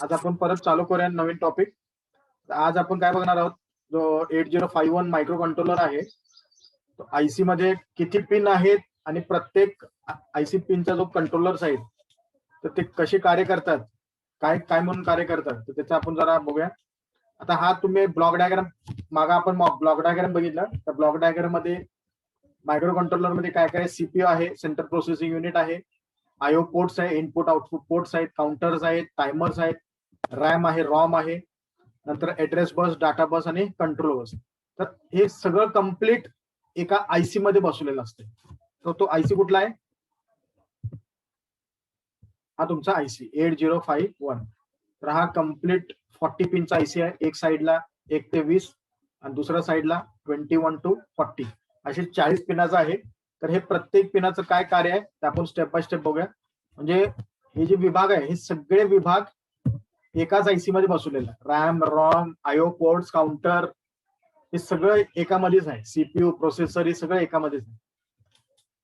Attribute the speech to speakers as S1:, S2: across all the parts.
S1: आज आपण परत चालू करूया नवीन टॉपिक. आज आपण काय बघणार आहोत, जो 8051 मायक्रो कंट्रोलर आहे, तो आयसी मध्ये किती पिन आहेत आणि प्रत्येक आयसी पिनचा जो कंट्रोलर्स आहेत तर ते कसे कार्य करतात, काय काय म्हणून कार्य करतात, तर त्याचं आपण जरा बघूया. आता हा तुम्ही ब्लॉक डायग्राम, मागा आपण ब्लॉक डायग्राम बघितला. तर ब्लॉक डायग्राम मध्ये मायक्रो कंट्रोलर मध्ये काय काय, सीपीयू आहे, सेंट्रल प्रोसेसिंग युनिट आहे, आयओ पोर्ट्स आहे, इनपुट आउटपुट पोर्ट्स आहेत, काउंटर्स आहेत, टायमर्स आहेत, रॅम आहे, रॉम आहे, नंतर ऍड्रेस बस, डाटा बस आणि कंट्रोल बस. तर हे सगळं कम्प्लीट एका आयसी मध्ये बसवलेलं असते. तर तो आयसी कुठला आहे? हा तुमचा आयसी 8051. तर हा कम्प्लीट 40 पिनचा आयसी आहे. एक साइडला 1 ते 20 आणि दुसऱ्या साइडला 21 to 40 असे 40 पिनाचं आहे. तर हे प्रत्येक पिनाचं काय कार्य आहे ते आपण स्टेप बाय स्टेप बघूया. म्हणजे हे जे विभाग आहे, हे सगळे विभाग एकाच आयसी मध्ये बसवलेलं आहे. RAM, ROM, IO ports, counter, हे सगळं एकामध्येच आहे. सीपीयू, प्रोसेसर, हे सगळं एकामध्येच आहे.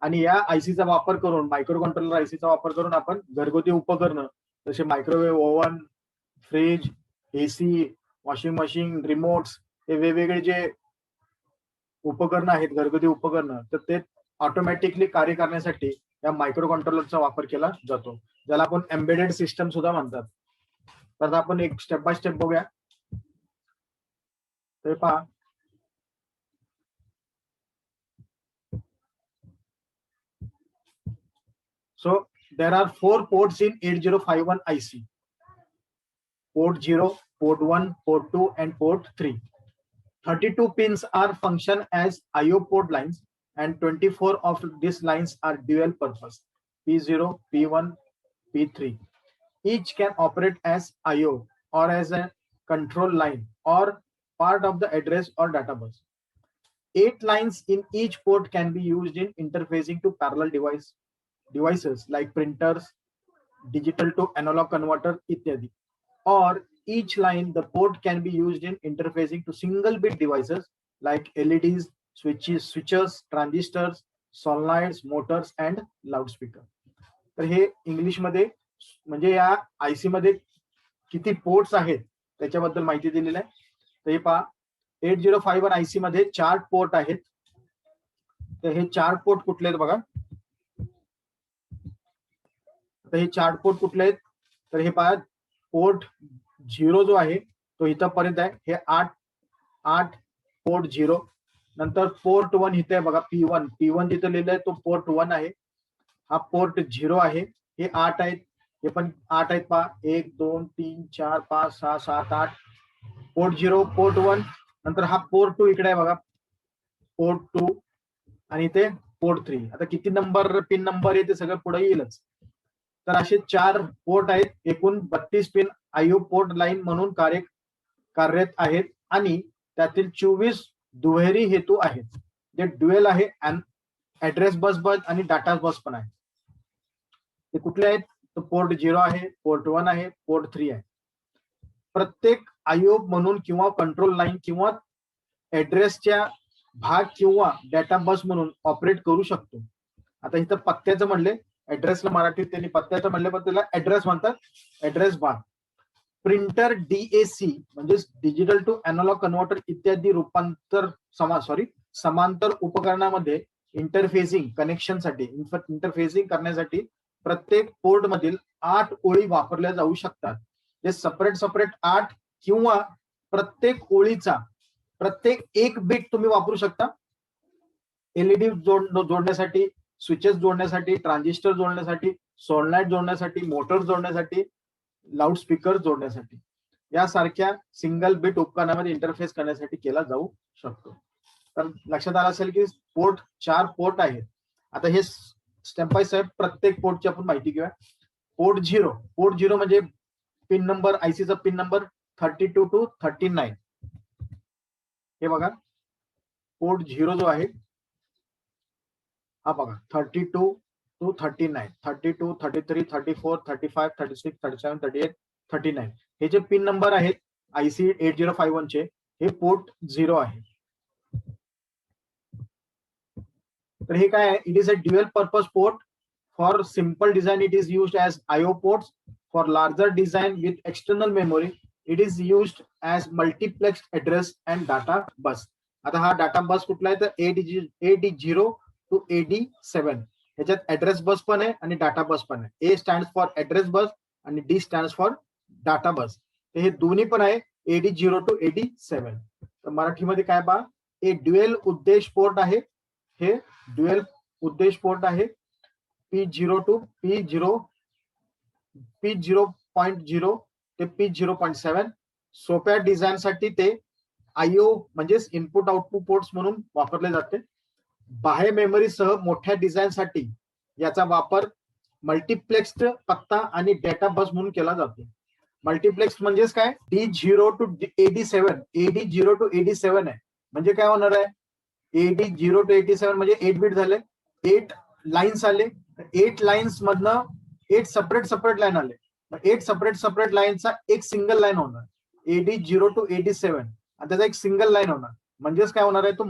S1: आणि या आयसीचा वापर करून, मायक्रो कंट्रोलर आयसीचा वापर करून आपण घरगुती उपकरणं जसे microwave, oven, fridge, AC, washing machine, remotes, हे वेगवेगळे जे उपकरणं आहेत, घरगुती उपकरणं, तर ते ऑटोमॅटिकली कार्य करण्यासाठी या मायक्रो कंट्रोलरचा वापर केला जातो, ज्याला आपण एम्बेडेड सिस्टम सुद्धा म्हणतात. तर आपण एक स्टेप बाय स्टेप बघूया. तर पहा, so there are 4 ports in 8051 IC: port 0, port 1, port 2 and port 3. 32 pins are function as IO port lines and 24 of these lines are dual purpose: P0, P1, P3. Each can operate as IO or as a control line or part of the address or data bus. 8 lines in each port can be used in interfacing to parallel devices like printers, digital to analog converter, ityadi. Or each line, the port can be used in interfacing to single bit devices like LEDs, switches, transistors, solenoids, motors and loudspeaker. तर हे English मध्ये, म्हणजे या IC मध्ये किती ports आहेत त्याच्याबद्दल माहिती दिलेली आहे. तर हे पहा, 8051 आयसी मध्ये 4 पोर्ट आहेत. तर हे 4 पोर्ट कुठले आहेत बघा. तर हे 4 पोर्ट कुठले आहेत, तर हे पहा, पोर्ट 0 जो आहे तो इथपर्यंत आहे. हे 8 पोर्ट 0. नंतर पोर्ट 1 इथे आहे बघा, P1 तिथे लिहिलंय, तो पोर्ट 1 आहे. हा पोर्ट 0 आहे. हे 8 आहेत, हे पण 8 आहेत पहा, 1 2 3 4 5 6 7 8. Port 0, port 1. नंतर हा पोर्ट 2 इकडे आहे बघा, पोर्ट 2, आणि इथे पोर्ट 3. आता किती नंबर, पिन नंबर आहे ते सगळं पुढे येईलच. तर असे 4 पोर्ट आहेत. एकूण 32 पिन आयओ पोर्ट लाईन म्हणून कार्यरत आहेत आणि त्यातील 24 दुहेरी हेतू आहेत, जे ड्युएल आहे. ऍड्रेस बस आणि डाटा बस पण आहे. ते कुठले आहेत, तर पोर्ट 0 आहे, पोर्ट 1 आहे, पोर्ट 3 आहे. प्रत्येक आयओ म्हणून किंवा कंट्रोल लाईन किंवा ऍड्रेसच्या भाग किंवा डाटा बस म्हणून ऑपरेट करू शकतो. आता इथं पत्त्याचं म्हणले, ऍड्रेसला मराठीत त्यांनी पत्त्याचं म्हणले, पण त्याला ऍड्रेस म्हणतात, ऍड्रेस बार. प्रिंटर, डीएसी म्हणजे डिजिटल टू अॅनालॉग कन्व्हर्टर इत्यादी समांतर उपकरणामध्ये इंटरफेसिंग कनेक्शनसाठी, इंटरफेसिंग करण्यासाठी प्रत्येक पोर्ट मधील 8 ओळी वापरल्या जाऊ शकतात. जे सेपरेट 8 किंवा प्रत्येक ओळीचा प्रत्येक एक बिट तुम्ही वापरू शकता. एलईडी जोडण्यासाठी, स्विचेस जोडण्यासाठी, ट्रान्झिस्टर जोडण्यासाठी, सोलनॉइड जोडण्यासाठी, मोटर जोडण्यासाठी, लाऊडस्पीकर जोडण्यासाठी, यासारख्या सिंगल बिट उपकरणामध्ये इंटरफेस करण्यासाठी केला जाऊ शकतो. तर लक्षात आलं असेल की 4 पोर्ट आहेत. आता हे स्टेप बाय स्टेप प्रत्येक पोर्टची आपण माहिती घेऊया. पोर्ट 0 म्हणजे पिन नंबर, आयसीचा पिन नंबर 32 to 39. हे बघा, पोर्ट 0 जो आहे हा बघा, 32 to 39, 32, 33, 34, 35, 36, 37, 38, 39 हे जे पिन नंबर आहेत आयसी 8051 चे, हे पोर्ट 0 आहे. तर हे काय आहे, it is a dual purpose port for simple design. It is used as IO ports for larger design with external memory it is used as multiplex address and data बस. आता हा data बस कुठला आहे तर AD0 to AD7. ह्याच्यात address बस पण आहे आणि data बस पण आहे. ए स्टँड फॉर ऍड्रेस बस आणि डी स्टँड फॉर डाटा बस. हे दोन्ही पण आहे AD0 to AD7. तर मराठीमध्ये काय पहा, हे ड्युएल उद्देश पोर्ट आहे. हे ड्युएल उद्देश पोर्ट आहे. P0 to P0.0 ते P0.7. सोप्या डिझाईन साठी ते IO म्हणजेच इनपुट आउटपुट पोर्ट्स म्हणून वापरले जाते. बाह्य मेमरीसह मोठ्या डिझाईन साठी याचा वापर मल्टिप्लेक्स्ड पत्ता आणि डेटा बस म्हणून केला जातो. मल्टिप्लेक्स म्हणजेच काय, D0 to AD7. AD0 to AD7 आहे म्हणजे काय होणार आहे, AD0 to AD7 म्हणजे 8 बिट झाले, 8 लाईन्स आले. 8 लाईन्स मधनं 8 सेपरेट लाईन आले. 8 सेपरेट लाईनचा एक सिंगल लाईन होणार AD0 to AD7 आणि त्याचा एक सिंगल लाईन होणार. म्हणजेच काय होणार आहे, तो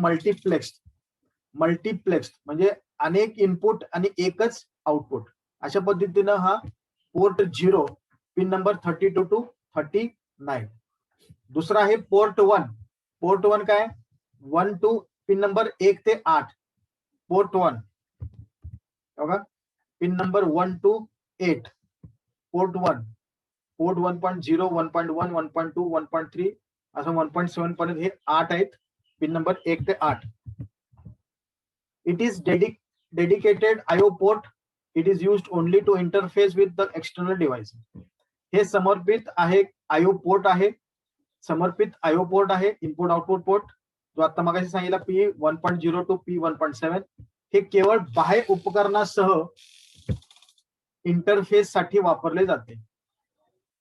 S1: मल्टिप्लेक्स्ड म्हणजे अनेक इनपुट आणि एकच आउटपुट. अशा पद्धतीनं हा पोर्ट 0 पिन नंबर 32 to 39. दुसरा आहे पोर्ट 1. पोर्ट 1 काय, 1 to पिन नंबर 1 ते 8. पोर्ट 1 बघा, pin number 1 to 8. Port 1, port 1.0, 1.1, 1.2, 1.3 असं 1.7 पर्यंत हे 8 आहेत. पिन नंबर 1 ते 8. It is dedicated IO port. It is used only to interface with the external device. हे समर्पित आहे IO पोर्ट आहे. समर्पित IO पोर्ट आहे, इनपुट आउटपुट पोर्ट, जो आता मगाशी सांगितला P1.0 to P1.7. हे केवळ बाह्य उपकरणासह इंटरफेस साठी वापरले जाते.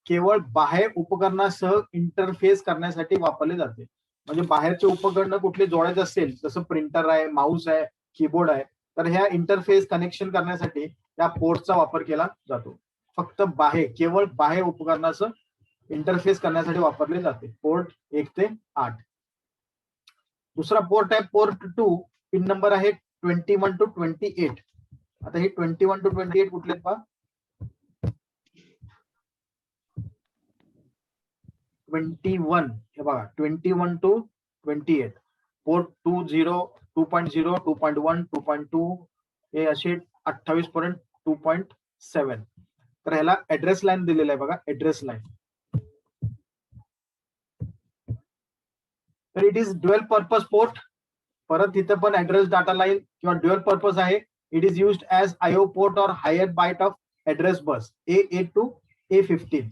S1: केवळ बाह्य उपकरणासह इंटरफेस करण्यासाठी वापरले जाते. म्हणजे बाहेरचे उपकरण कुठले जोडायचे असेल, जसं प्रिंटर आहे, माऊस आहे, कीबोर्ड आहे, तर ह्या इंटरफेस कनेक्शन करण्यासाठी या पोर्टचा वापर केला जातो. फक्त केवळ बाह्य उपकरणाचं इंटरफेस करण्यासाठी वापरले जाते. पोर्ट 1 ते 8. दुसरा पोर्ट आहे पोर्ट 2. पिन नंबर आहे 21 to 28. आता हे 21 to 28 कुठले पहा, 21 हे बघा, 21 to 28. पोर्ट 20, 2.0, 2.1, 2.2 हे असे 28 पर्यंत 2.7. तर ह्याला ऍड्रेस लाईन दिलेला आहे बघा, ऍड्रेस लाईन. तर it is dual purpose port. परत इथं पण ऍड्रेस डाटा लाईन किंवा ड्युअल पर्पज आहे. It is used as IO port or higher byte of address bus A8 to A15.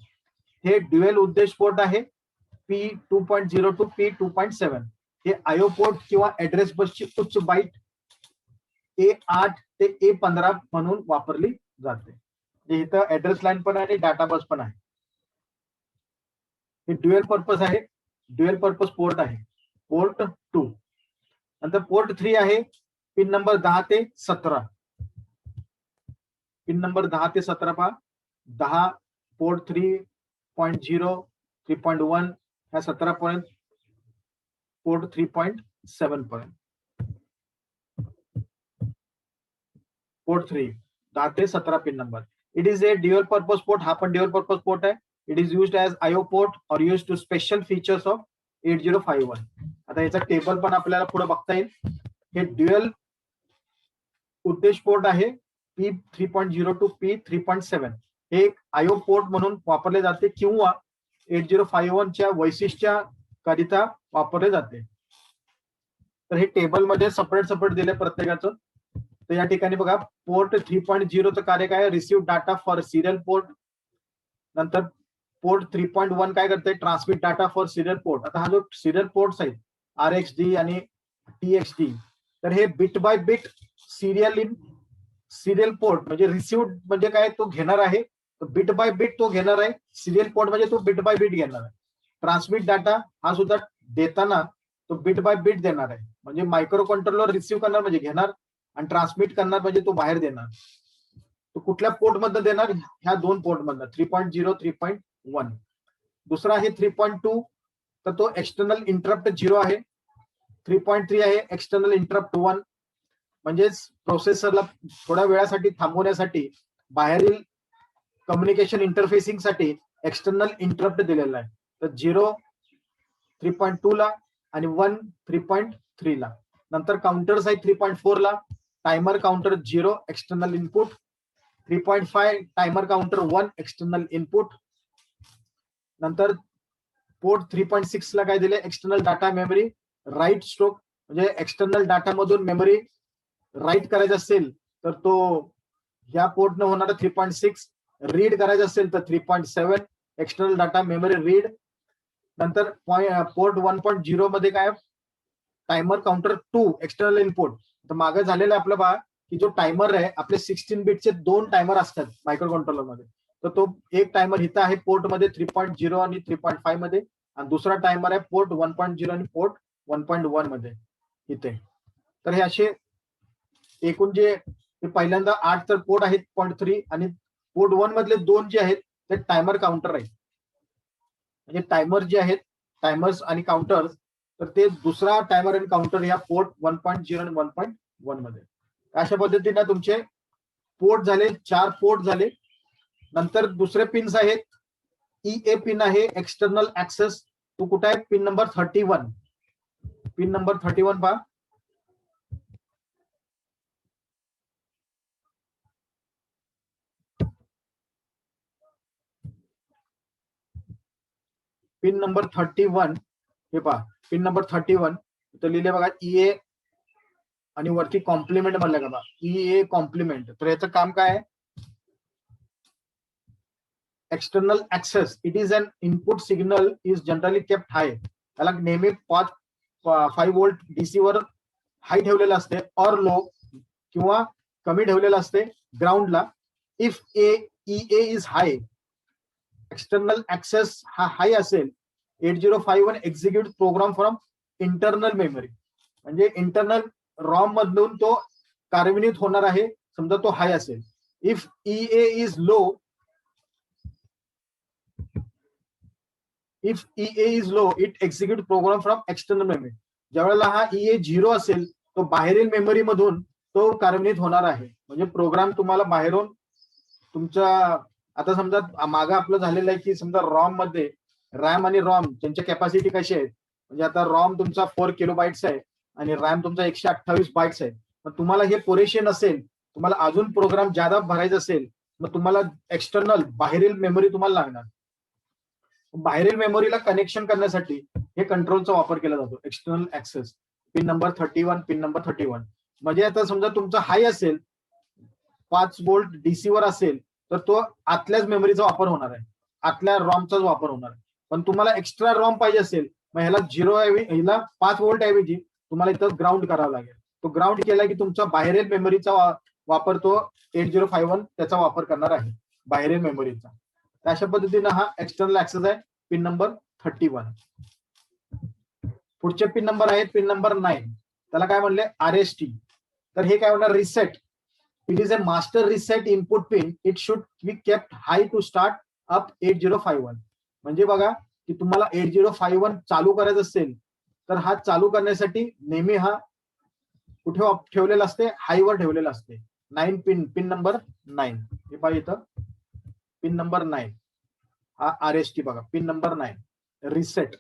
S1: हे ड्युअल उद्देश पोर्ट आहे. P2.0 to P2.7. हे IO पोर्ट किंवा ऍड्रेस बसची उच्च बाईट A8 ते A15 म्हणून वापरली जाते. इथं ऍड्रेस लाईन पण आहे, डाटा बस पण आहे. हे ड्युअल पर्पज आहे, ड्युअल पर्पज पोर्ट आहे, पोर्ट 2. नंतर पोर्ट 3 आहे, पिन नंबर 10 ते 17. पिन नंबर 10 ते 17 पहा. 10 पोर्ट 3.0, 3.1 ह्या 17 पर्यंत, पोर्ट 3.7 पर्यंत. पोर्ट 3 10 ते 17 pin number. It is a dual purpose port. हा पण ड्युअल पर्पज पोर्ट आहे. It is used as IO port or used to special features of 8051. आता याचा टेबल पण आपल्याला पुढे बघता येईल. हे ड्युअल उद्देश पोर्ट आहे. P3.0 to P3.7. हे एक IO पोर्ट म्हणून वापरले जाते किंवा 8051 च्या वैशिष्ट्याकरिता वापरले जाते. तर हे टेबल मध्ये सेपरेट दिले प्रत्येकाचं. तर या ठिकाणी बघा, पोर्ट 3.0 चं कार्य काय, receive data for serial port. नंतर पोर्ट 3.1 काय करते, transmit data for serial port. आता हा जो सिरियल पोर्ट्स आहेत RxD आणि TxD, तर हे bit by bit serial port म्हणजे रिसिव्ह म्हणजे काय, तो घेणार आहे, बिट बाय बिट तो घेणार आहे. सिरियल पोर्ट म्हणजे तो बिट बाय बिट घेणार आहे. ट्रान्समिट डाटा हा सुद्धा देताना तो बिट बाय बिट देणार आहे. म्हणजे मायक्रो कंट्रोलर रिसिव्ह करणार म्हणजे घेणार आणि ट्रान्समिट करणार म्हणजे तो बाहेर देणार. तो कुठल्या पोर्ट मधनं देणार, ह्या 2 पोर्ट मधनं, 3.0, 3.1. दुसरा आहे 3.2, तर तो एक्सटर्नल इंटरप्ट 0 आहे. 3.3 आहे एक्सटर्नल इंटरप्ट 1, म्हणजेच प्रोसेसरला थोड्या वेळासाठी थांबवण्यासाठी बाहेरील कम्युनिकेशन इंटरफेसिंग साठी एक्सटर्नल इंटरप्ट दिलेला आहे. तर 0 3.2 ला आणि 1 3.3 ला. नंतर काउंटर्स आहेत 3.4 ला, timer counter 0 external input, 3.5 timer counter 1 external input. नंतर पोर्ट 3.6 ला काय दिले, external data memory write stroke, म्हणजे एक्सटर्नल डाटा मधून मेमरी राईट करायचं असेल तर तो या पोर्ट न होणारा 3.6, रीड करायचं असेल तर 3.7 एक्सटर्नल डाटा मेमरी रीड. नंतर पोर्ट 1.0 मध्ये काय, टायमर काउंटर 2 एक्सटर्नल इनपुट. तर मागे झालेलं आहे आपलं बा की जो टायमर आहे आपले 16 बिटचे 2 टायमर असतात मायक्रो कंट्रोलर मध्ये. तर तो एक टायमर इथं आहे पोर्ट मध्ये 3.0 आणि 3.5 मध्ये, आणि दुसरा टायमर आहे पोर्ट 1.0 आणि पोर्ट 1.1 मध्ये इथे. तर हे असे एकूण जे पहिल्यांदा 8 तर पोर्ट आहेत 0.3, आणि पोर्ट 1 मधले 2 जे आहेत ते टायमर काउंटर आहेत. म्हणजे टायमर जे आहेत, टायमर्स आणि काउंटर्स, तर ते दुसरा टायमर आणि काउंटर या पोर्ट 1.0 आणि 1.1 मध्ये. अशा पद्धतीने तुमचे पोर्ट झाले, 4 पोर्ट झाले. नंतर दुसरे पिन्स आहेत, EA पिन आहे एक्सटर्नल ऍक्सेस. तो कुठे आहे, पिन नंबर 31. पिन नंबर 31 पहा. पिन नंबर 31 हे पहा, पिन नंबर 31 इथं लिहिले बघा, EA आणि वरती कॉम्प्लिमेंट म्हणलं का बा, EA कॉम्प्लिमेंट. तर याचं काम काय आहे, external access. It is an input signal is generally kept high. त्याला नेहमी 5 व्होल्ट डीसी वर हाय ठेवलेलं असते, और लो किंवा कमी ठेवलेलं असते ग्राउंडला. If EA is high, external access हा हाय असेल, 8051 execute program from internal memory. म्हणजे इंटरनल रॉम मधून तो कार्यान्वित होणार आहे, समजा तो हाय असेल. If EA is low, if EA is low it execute program from external memory. ज्यावेळेला हा EA 0 असेल, तो बाहेरील मेमरी मधून तो कार्यान्वित होणार आहे. म्हणजे प्रोग्राम तुम्हाला बाहेरून तुमच्या, आता समजा मागं आपलं झालेलं आहे की समजा रॉम मध्ये रॅम आणि रॉम त्यांच्या कॅपॅसिटी कशी आहेत. म्हणजे आता रॉम तुमचा 4 किलोबाइट्स आहे आणि रॅम तुमचा 128 बाइट्स आहे. मग तुम्हाला हे पुरेसे नसेल, तुम्हाला अजून प्रोग्राम जादा भरायचा असेल, मग तुम्हाला एक्सटर्नल बाहेरील मेमरी तुम्हाला लागणार. बाहेरील मेमरीला कनेक्शन करण्यासाठी हे कंट्रोलचा वापर केला जातो, external access. Pin number 31, pin number 31. म्हणजे आता समजा तुमचा हाय असेल, 5 व्होल्ट डीसी वर असेल, तर तो आतल्याच मेमरीचा वापर होणार आहे, आतल्या रॉमचाच वापर होणार आहे. पण तुम्हाला एक्स्ट्रा रॉम पाहिजे असेल, मग ह्याला 0 5 व्होल्ट ऐवजी तुम्हाला इथं ग्राउंड करावं लागेल. तो ग्राउंड केला की तुमचा बाहेरील मेमरीचा वापर तो 8051 त्याचा वापर करणार आहे, बाहेरील मेमरीचा. अशा पद्धतीने हा एक्सटर्नल ऍक्सेस आहे, पिन नंबर 31. पुढचे पिन नंबर आहेत पिन नंबर 9. त्याला काय म्हणले, RST. तर हे काय होणार, reset. It is a master reset input pin. It should be kept high to start up 8051. म्हणजे बघा की तुम्हाला 8051 चालू करायचं असेल, तर हा चालू करण्यासाठी नेहमी हा कुठे ठेवलेला असते, हायवर ठेवलेला असते. 9 पिन, पिन नंबर 9 हे पहा इथं, पिन नंबर 9 हा RST बघा, पिन नंबर 9 रिसेट.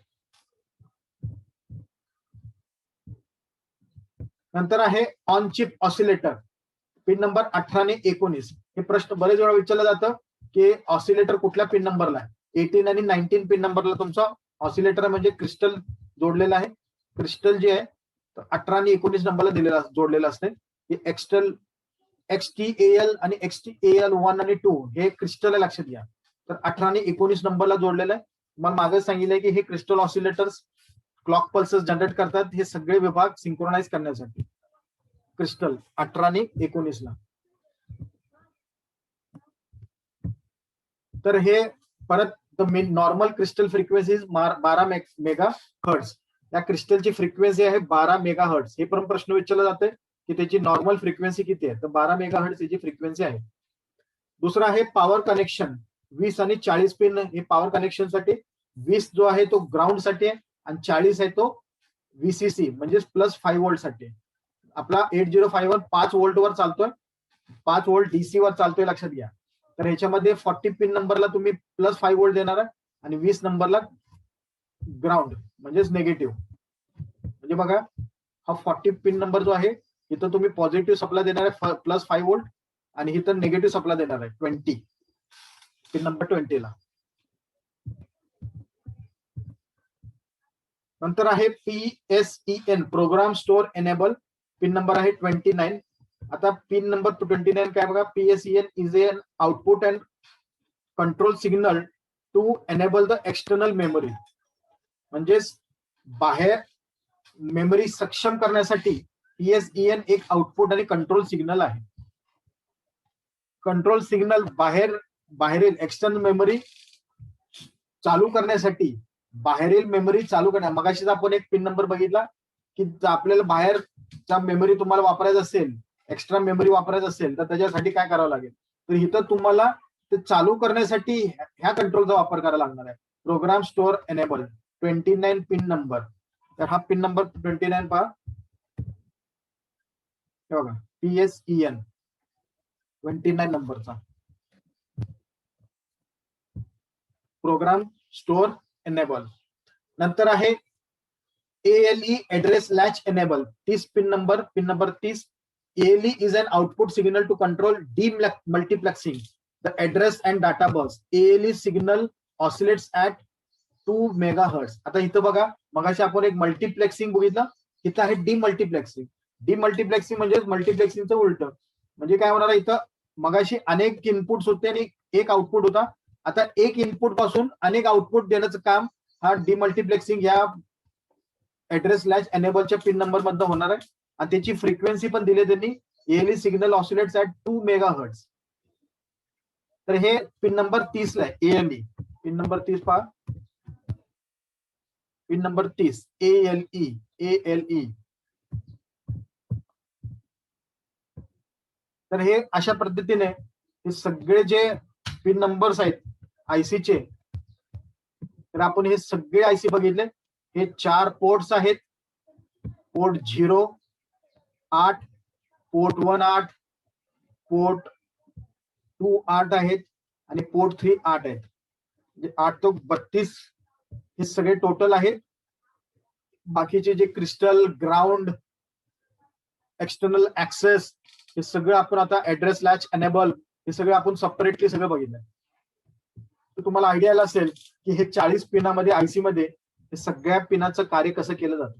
S1: नंतर आहे on chip oscillator, pin number 18 आणि 19. हे प्रश्न बरेच वेळा विचारलं जातं की ऑसिलेटर कुठल्या पिन नंबरला आहे. 18 आणि 19 पिन नंबरला तुमचा ऑसिलेटर म्हणजे क्रिस्टल जोडलेला आहे. क्रिस्टल जे आहे 18 आणि 19 नंबरला जोडलेलं असते. एक्सटर्नल XTAL आणि XTAL 1 आणि 2 हे क्रिस्टल आहे, लक्षात घ्या. तर 18 आणि 19 नंबरला जोडलेलं आहे. मग मागे सांगितलंय की हे crystal oscillators clock pulses generate करतात, हे सगळे विभाग सिंक्रोनाइज करण्यासाठी. क्रिस्टल 18 आणि 19 ला. तर हे परत normal crystal frequency 12 megahertz. या क्रिस्टलची फ्रिक्वेन्सी आहे 12 मेगा हर्ट्स. हे पण प्रश्न विचारला जाते की त्याची नॉर्मल फ्रिक्वेन्सी किती आहे, तर 12 मेगा हर्ट्स याची फ्रिक्वेन्सी आहे. दुसरा आहे पॉवर कनेक्शन. 20 आणि 40 पिन हे पॉवर कनेक्शन साठी. 20 जो आहे तो ग्राउंड साठी आहे आणि 40 आहे तो VCC म्हणजे +5 व्होल्ट साठी. आपला 8051 5 व्होल्ट वर चालतोय, 5 व्होल्ट डीसी वर चालतोय, लक्षात घ्या. तर ह्याच्यामध्ये 40 पिन नंबरला तुम्ही +5 व्होल्ट देणार आहे आणि 20 नंबरला ग्राउंड म्हणजेच निगेटिव्ह. म्हणजे बघा हा 40 पिन नंबर जो आहे इथं तुम्ही पॉझिटिव्ह सप्लाय देणार आहे +5 व्होल्ट आणि इथं निगेटिव्ह सप्लाय देणार आहे 20 पिन नंबर 20 ला. नंतर आहे PSEN program store enable pin number आहे 29. आता पिन नंबर 29 काय बघा, PSEN is an output and control signal to enable the external memory. म्हणजेच बाहेर मेमरी सक्षम करण्यासाठी PSEN एक आउटपुट आणि कंट्रोल सिग्नल आहे. कंट्रोल सिग्नल बाहेरील एक्सटर्नल मेमरी चालू करण्यासाठी, बाहेरील मेमरी चालू करण्या, मगाशीच आपण एक पिन नंबर बघितला की आपल्याला बाहेरच्या मेमरी तुम्हाला वापरायचं असेल, एक्स्ट्रा मेमरी वापरायचं असेल तर त्याच्यासाठी काय करावं लागेल, तर इथं तुम्हाला ते चालू करण्यासाठी ह्या कंट्रोलचा वापर करायला लागणार आहे. Program store enable 29 pin number. तर हा पिन नंबर 29 पहा, हे बघा PSEN 29 नंबरचा प्रोग्राम स्टोअर एनेबल. नंतर आहे ALE address latch enable 30 pin number 30. ALE is an output signal to control demultiplexing the address and data bus. ALE signal oscillates at 2 MHz. आता इथं बघा मगाशी आपण एक मल्टिप्लेक्सिंग बघितलं, इथं आहे डिमल्टिप्लेक्सिंग. डिमल्टिप्लेक्सिंग म्हणजे मल्टिप्लेक्सिंगचं उलट. म्हणजे काय होणार आहे, इथं मगाशी अनेक इनपुट्स होते आणि एक आउटपुट होता. आता एक इनपुट पासून अनेक आउटपुट देण्याचं काम हा डिमल्टिप्लेक्सिंग या ऍड्रेस लॅच एनेबलच्या पिन नंबर मध्ये होणार आहे. आणि त्याची फ्रिक्वेन्सी पण दिली त्यांनी, ALE signal oscillates at 2 MHz. तर हे पिन नंबर 30 ला आहे. ALE पिन नंबर 30 पहा, पिन नंबर 30 ALE. तर हे अशा पद्धतीने हे सगळे जे पिन नंबर्स आहेत आयसीचे, तर आपण हे सगळे आयसी बघितले. हे 4 पोर्ट्स आहेत, पोर्ट 0 8, पोर्ट 1 8, पोर्ट 2 8 आहेत आणि पोर्ट 3 8 आहेत. म्हणजे 8 तो 32 हे सगळे टोटल आहेत. बाकीचे जे क्रिस्टल, ग्राउंड, एक्सटर्नल ऍक्सेस हे सगळं आपण आता ऍड्रेस लॅच एनेबल हे सगळं आपण सेपरेटली सगळं बघितलं. तर तुम्हाला आयडिया आला असेल की हे 40 पिनामध्ये आयसी मध्ये हे सगळ्या पिनाचं कार्य कसं केलं जातं.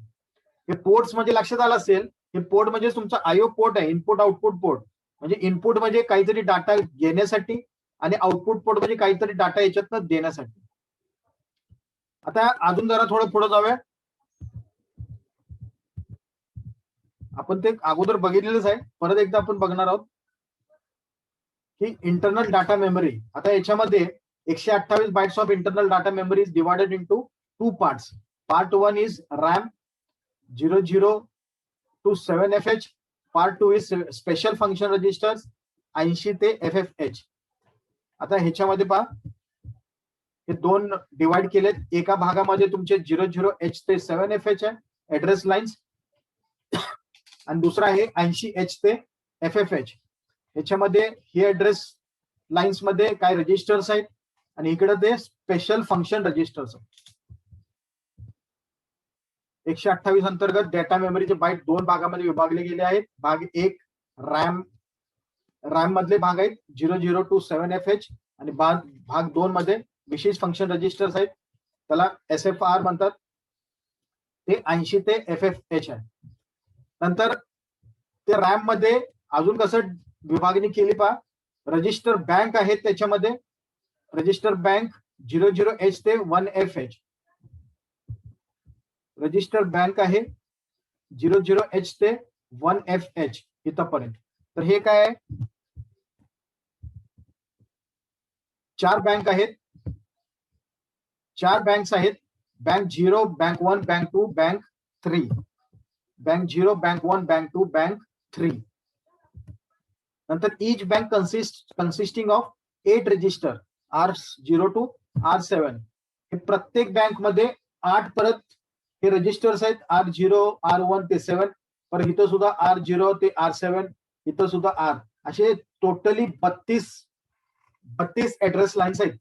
S1: हे पोर्ट्स म्हणजे लक्षात आलं असेल, हे पोर्ट म्हणजे तुमचा आयओ पोर्ट आहे, इनपुट आउटपुट पोर्ट. म्हणजे इनपुट म्हणजे काहीतरी डाटा घेण्यासाठी आणि आउटपुट पोर्ट म्हणजे काहीतरी डाटा याच्यातनं देण्यासाठी. आता अजून जरा थोडं पुढे जाऊया. आपण ते अगोदर बघितलेलंच आहे, परत एकदा आपण बघणार आहोत की इंटरनल डाटा मेमरी. आता याच्यामध्ये 128 bytes of internal data memory is divided into 2 parts. Part 1 is RAM 00 to 7FH. Part 2 is special function registers 80 ते FFH. आता ह्याच्यामध्ये पहा, हे दोन डिवाइड केलेत. एका भागामध्ये तुमचे 00H ते 7FH आहे ऍड्रेस लाईन्स, आणि दुसरा आहे 80H ते FFH. ह्याच्यामध्ये हे ऍड्रेस लाईन्स मध्ये काय रजिस्टर्स आहेत आणि इकडे ते स्पेशल फंक्शन रजिस्टर्स आहेत. 128 अंतर्गत डेटा मेमरीचे बाईट 2 भागामध्ये विभागले गेले आहेत. भाग 1 रॅम मधले भाग आहेत 00 to 7FH आणि भाग 2 मध्ये विशेष फंक्शन रजिस्टर्स आहेत, त्याला SFR म्हणतात, ते 80 ते FFH आहे. नंतर ते रॅम मध्ये अजून कसं विभागणी केली पहा, रजिस्टर बँक आहेत, त्याच्यामध्ये रजिस्टर बँक 00H ते 1FH. रजिस्टर बँक आहे 00H ते 1FH इथपर्यंत. तर हे काय आहे, 4 बँक आहेत, 4 बँक्स आहेत. Bank 0, bank 1, bank 2, bank 3. Bank 0, bank 1, bank 2, bank 3. नंतर each bank consisting of 8 register R0 to R7. हे प्रत्येक बँक मध्ये 8 परत हे रजिस्टर्स आहेत, R0, R1 ते 7. परत इथं सुद्धा R0 ते R7, इथं सुद्धा R, असे टोटली 32 32 ऍड्रेस लाईन्स आहेत,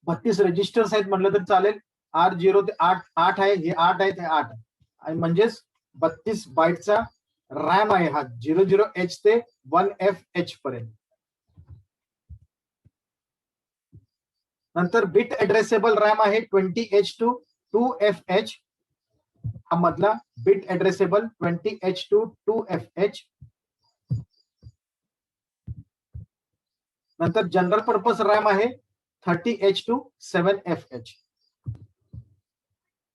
S1: 32 रजिस्टर्स आहेत म्हणलं तर चालेल. R0 ते 8 आहे, हे 8 आहेत, हे 8 आहे, आणि म्हणजेच 32 बाईटचा रॅम आहे हा 00H ते 1FH पर्यंत. नंतर बिट ऍड्रेसेबल रॅम आहे 20H to 2FH, हा मधला बिट ऍड्रेसेबल 20H to 2FH. नंतर जनरल पर्पज रॅम आहे 30H to 7FH,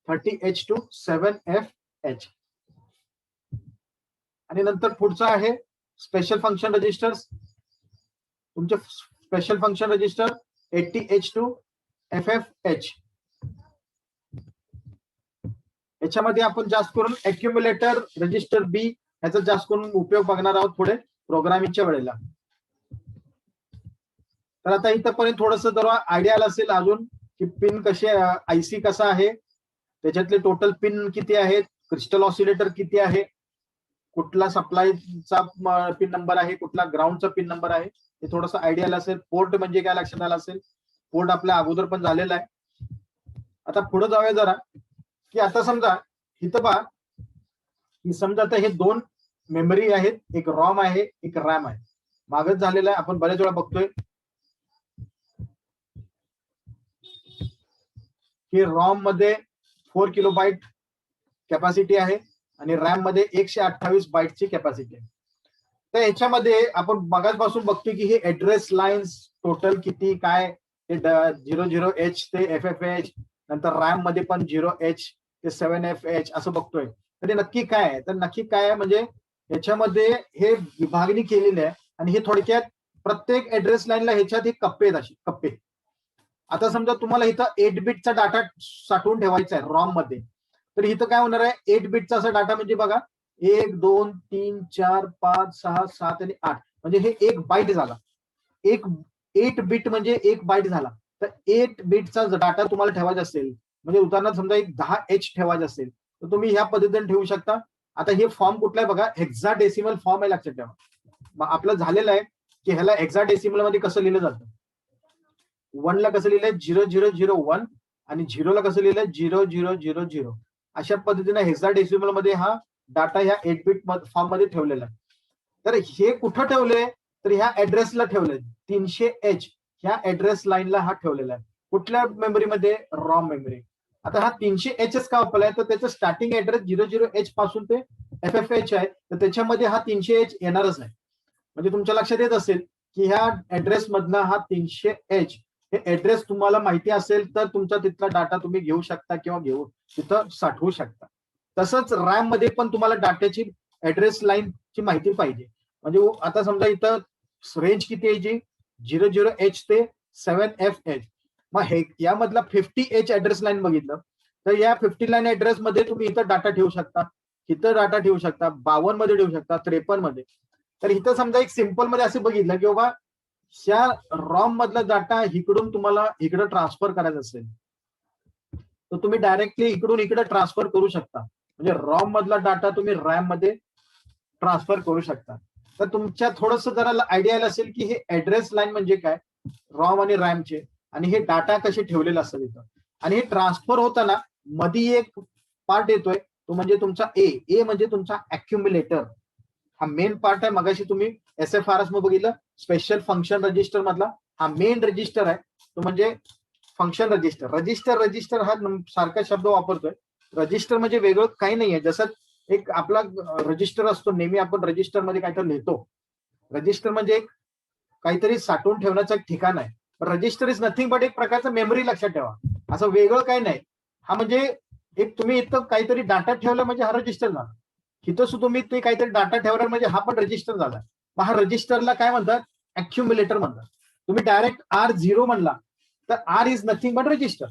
S1: 30H to 7FH. आणि नंतर पुढचा आहे स्पेशल फंक्शन रजिस्टर्स. तुमचे special function register 80H to FFH. याच्यामध्ये आपण जास्त करून अक्युम्युलेटर रजिस्टर बी याचा जास्त करून उपयोग बघणार आहोत पुढे प्रोग्रामिंगच्या वेळेला. तर आता इथपर्यंत थोडस जरा आयडिया आला असेल अजून की पिन कसे, आयसी कसा आहे, त्याच्यातले टोटल पिन किती आहेत, क्रिस्टल ऑसिलेटर किती आहे, कुठला सप्लायचा पिन नंबर आहे, कुठला ग्राउंडचा पिन नंबर आहे, हे थोडंसं आयडिया आला असेल. पोर्ट म्हणजे काय लक्षात आलं असेल, पोर्ट आपल्या अगोदर पण झालेला आहे. आता पुढे जाऊया जरा की आता समजा इथं पहा की समजा आता हे दोन मेमरी आहेत, एक रॉम आहे, एक रॅम आहे. मागच झालेला आहे, आपण बऱ्याच वेळा बघतोय की रॉम मध्ये 4 किलोबाईट कॅपॅसिटी आहे आणि रॅम मध्ये 128 बाईटची कॅपॅसिटी आहे. तर याच्यामध्ये आपण मगाचपासून बघतोय की हे ऍड्रेस लाईन्स टोटल किती काय, 00H ते FFH, नंतर रॅम मध्ये पण 0H ते 7FH असं बघतोय. तर हे नक्की काय आहे, तर नक्की काय आहे म्हणजे याच्यामध्ये हे विभागणी केलेली आहे आणि हे थोडक्यात प्रत्येक ऍड्रेस लाईनला ह्याच्यात हे कप्पे आहेत, असे कप्पे. आता समजा तुम्हाला इथं 8 बिटचा डाटा साठवून ठेवायचा आहे रॉम मध्ये, तर इथं काय होणार आहे, 8 बिटचा असा डाटा म्हणजे बघा 1 2 3 4 5 6 7 आणि 8 म्हणजे हे 1 बाईट झाला. 8 बिट म्हणजे 1 बाईट झाला. तर 8 बिटचा डाटा तुम्हाला ठेवायचा असेल म्हणजे उदाहरणार्थ समजा एक 10H ठेवायचं असेल तर तुम्ही ह्या पद्धतीने ठेवू शकता. आता हे फॉर्म कुठला आहे बघा, हेक्साडेसिमल फॉर्म आहे, लक्षात ठेवा. मग आपलं झालेलं आहे की ह्याला हेक्साडेसिमल मध्ये कसं लिहिलं जातं, 1 ला कसं लिहिलंय 0001 आणि 0 ला कसं लिहिलंय 0000. अशा पद्धतीने हेक्साडेसिमल मध्ये हा डाटा ह्या 8 बिट फॉर्म मध्ये ठेवलेला आहे. तर हे कुठं ठेवलंय, तर ह्या ऍड्रेसला ठेवलंय 300H ह्या ऍड्रेस लाईनला हा ठेवलेला आहे. कुठल्या मेमरीमध्ये, रॉम मेमरी. आता हा 300H का वापरलाय, तर त्याचं स्टार्टिंग ऍड्रेस 00H पासून ते FFH आहे, तर त्याच्यामध्ये हा 300H येणारच आहे. म्हणजे तुमच्या लक्षात येत असेल की ह्या ऍड्रेस मधला हा 300H हे ऍड्रेस तुम्हाला माहिती असेल तर तुमचा तिथला डाटा तुम्ही घेऊ शकता किंवा घेऊन तिथं साठवू शकता. तसंच रॅम मध्ये पण तुम्हाला डाटाची ऍड्रेस लाईनची माहिती पाहिजे. म्हणजे आता समजा इथं रेंज किती आहे जी 00H ते 7FH. मग हे यामधला 50H ऍड्रेस लाईन बघितलं तर या 50 लाईन ऍड्रेस मध्ये तुम्ही इथं डाटा ठेवू शकता, इथं डाटा ठेवू शकता, 52 मध्ये ठेवू शकता, 53 मध्ये. तर इथं समजा एक सिंपल मध्ये असं बघितलं की बाबा ह्या रॉम मधला डाटा इकडून तुम्हाला इकडे ट्रान्सफर करायचा असेल तर तुम्ही डायरेक्टली इकडून इकडे ट्रान्सफर करू शकता. म्हणजे रॉम मधला डाटा तुम्ही रॅम मध्ये ट्रान्सफर करू शकता. तर तुमच्या थोडस जरा आयडिया आला असेल की हे ऍड्रेस लाईन म्हणजे काय, रॉम आणि रॅमचे, आणि हे डाटा कसे ठेवलेले असतात इथं. आणि हे ट्रान्सफर होताना मध्ये एक पार्ट येतोय तो म्हणजे तुमचा ए म्हणजे तुमचा अक्युम्युलेटर. हा मेन पार्ट आहे. मगाशी तुम्ही SFRS मध्ये बघितलं स्पेशल फंक्शन रजिस्टर मधला हा मेन रजिस्टर आहे, तो म्हणजे फंक्शन रजिस्टर. रजिस्टर हा सारखा शब्द वापरतोय. रजिस्टर म्हणजे वेगळं काही नाहीये, जसं एक आपला रजिस्टर असतो नेहमी आपण रजिस्टर मध्ये काहीतरी लिहितो. रजिस्टर म्हणजे एक काहीतरी साठवून ठेवण्याचं एक ठिकाण आहे. रजिस्टर इज नथिंग बट एक प्रकारचं मेमरी, लक्षात ठेवा. असं वेगळं काही नाही. हा म्हणजे एक तुम्ही इथं काहीतरी डाटा ठेवला म्हणजे हा रजिस्टर झाला, इथं सुद्धा तुम्ही ते काहीतरी डाटा ठेवला म्हणजे हा पण रजिस्टर झाला. मग हा रजिस्टरला काय म्हणतात, अक्युम्युलेटर म्हणतात. तुम्ही डायरेक्ट R0 म्हणला तर R is nothing but register,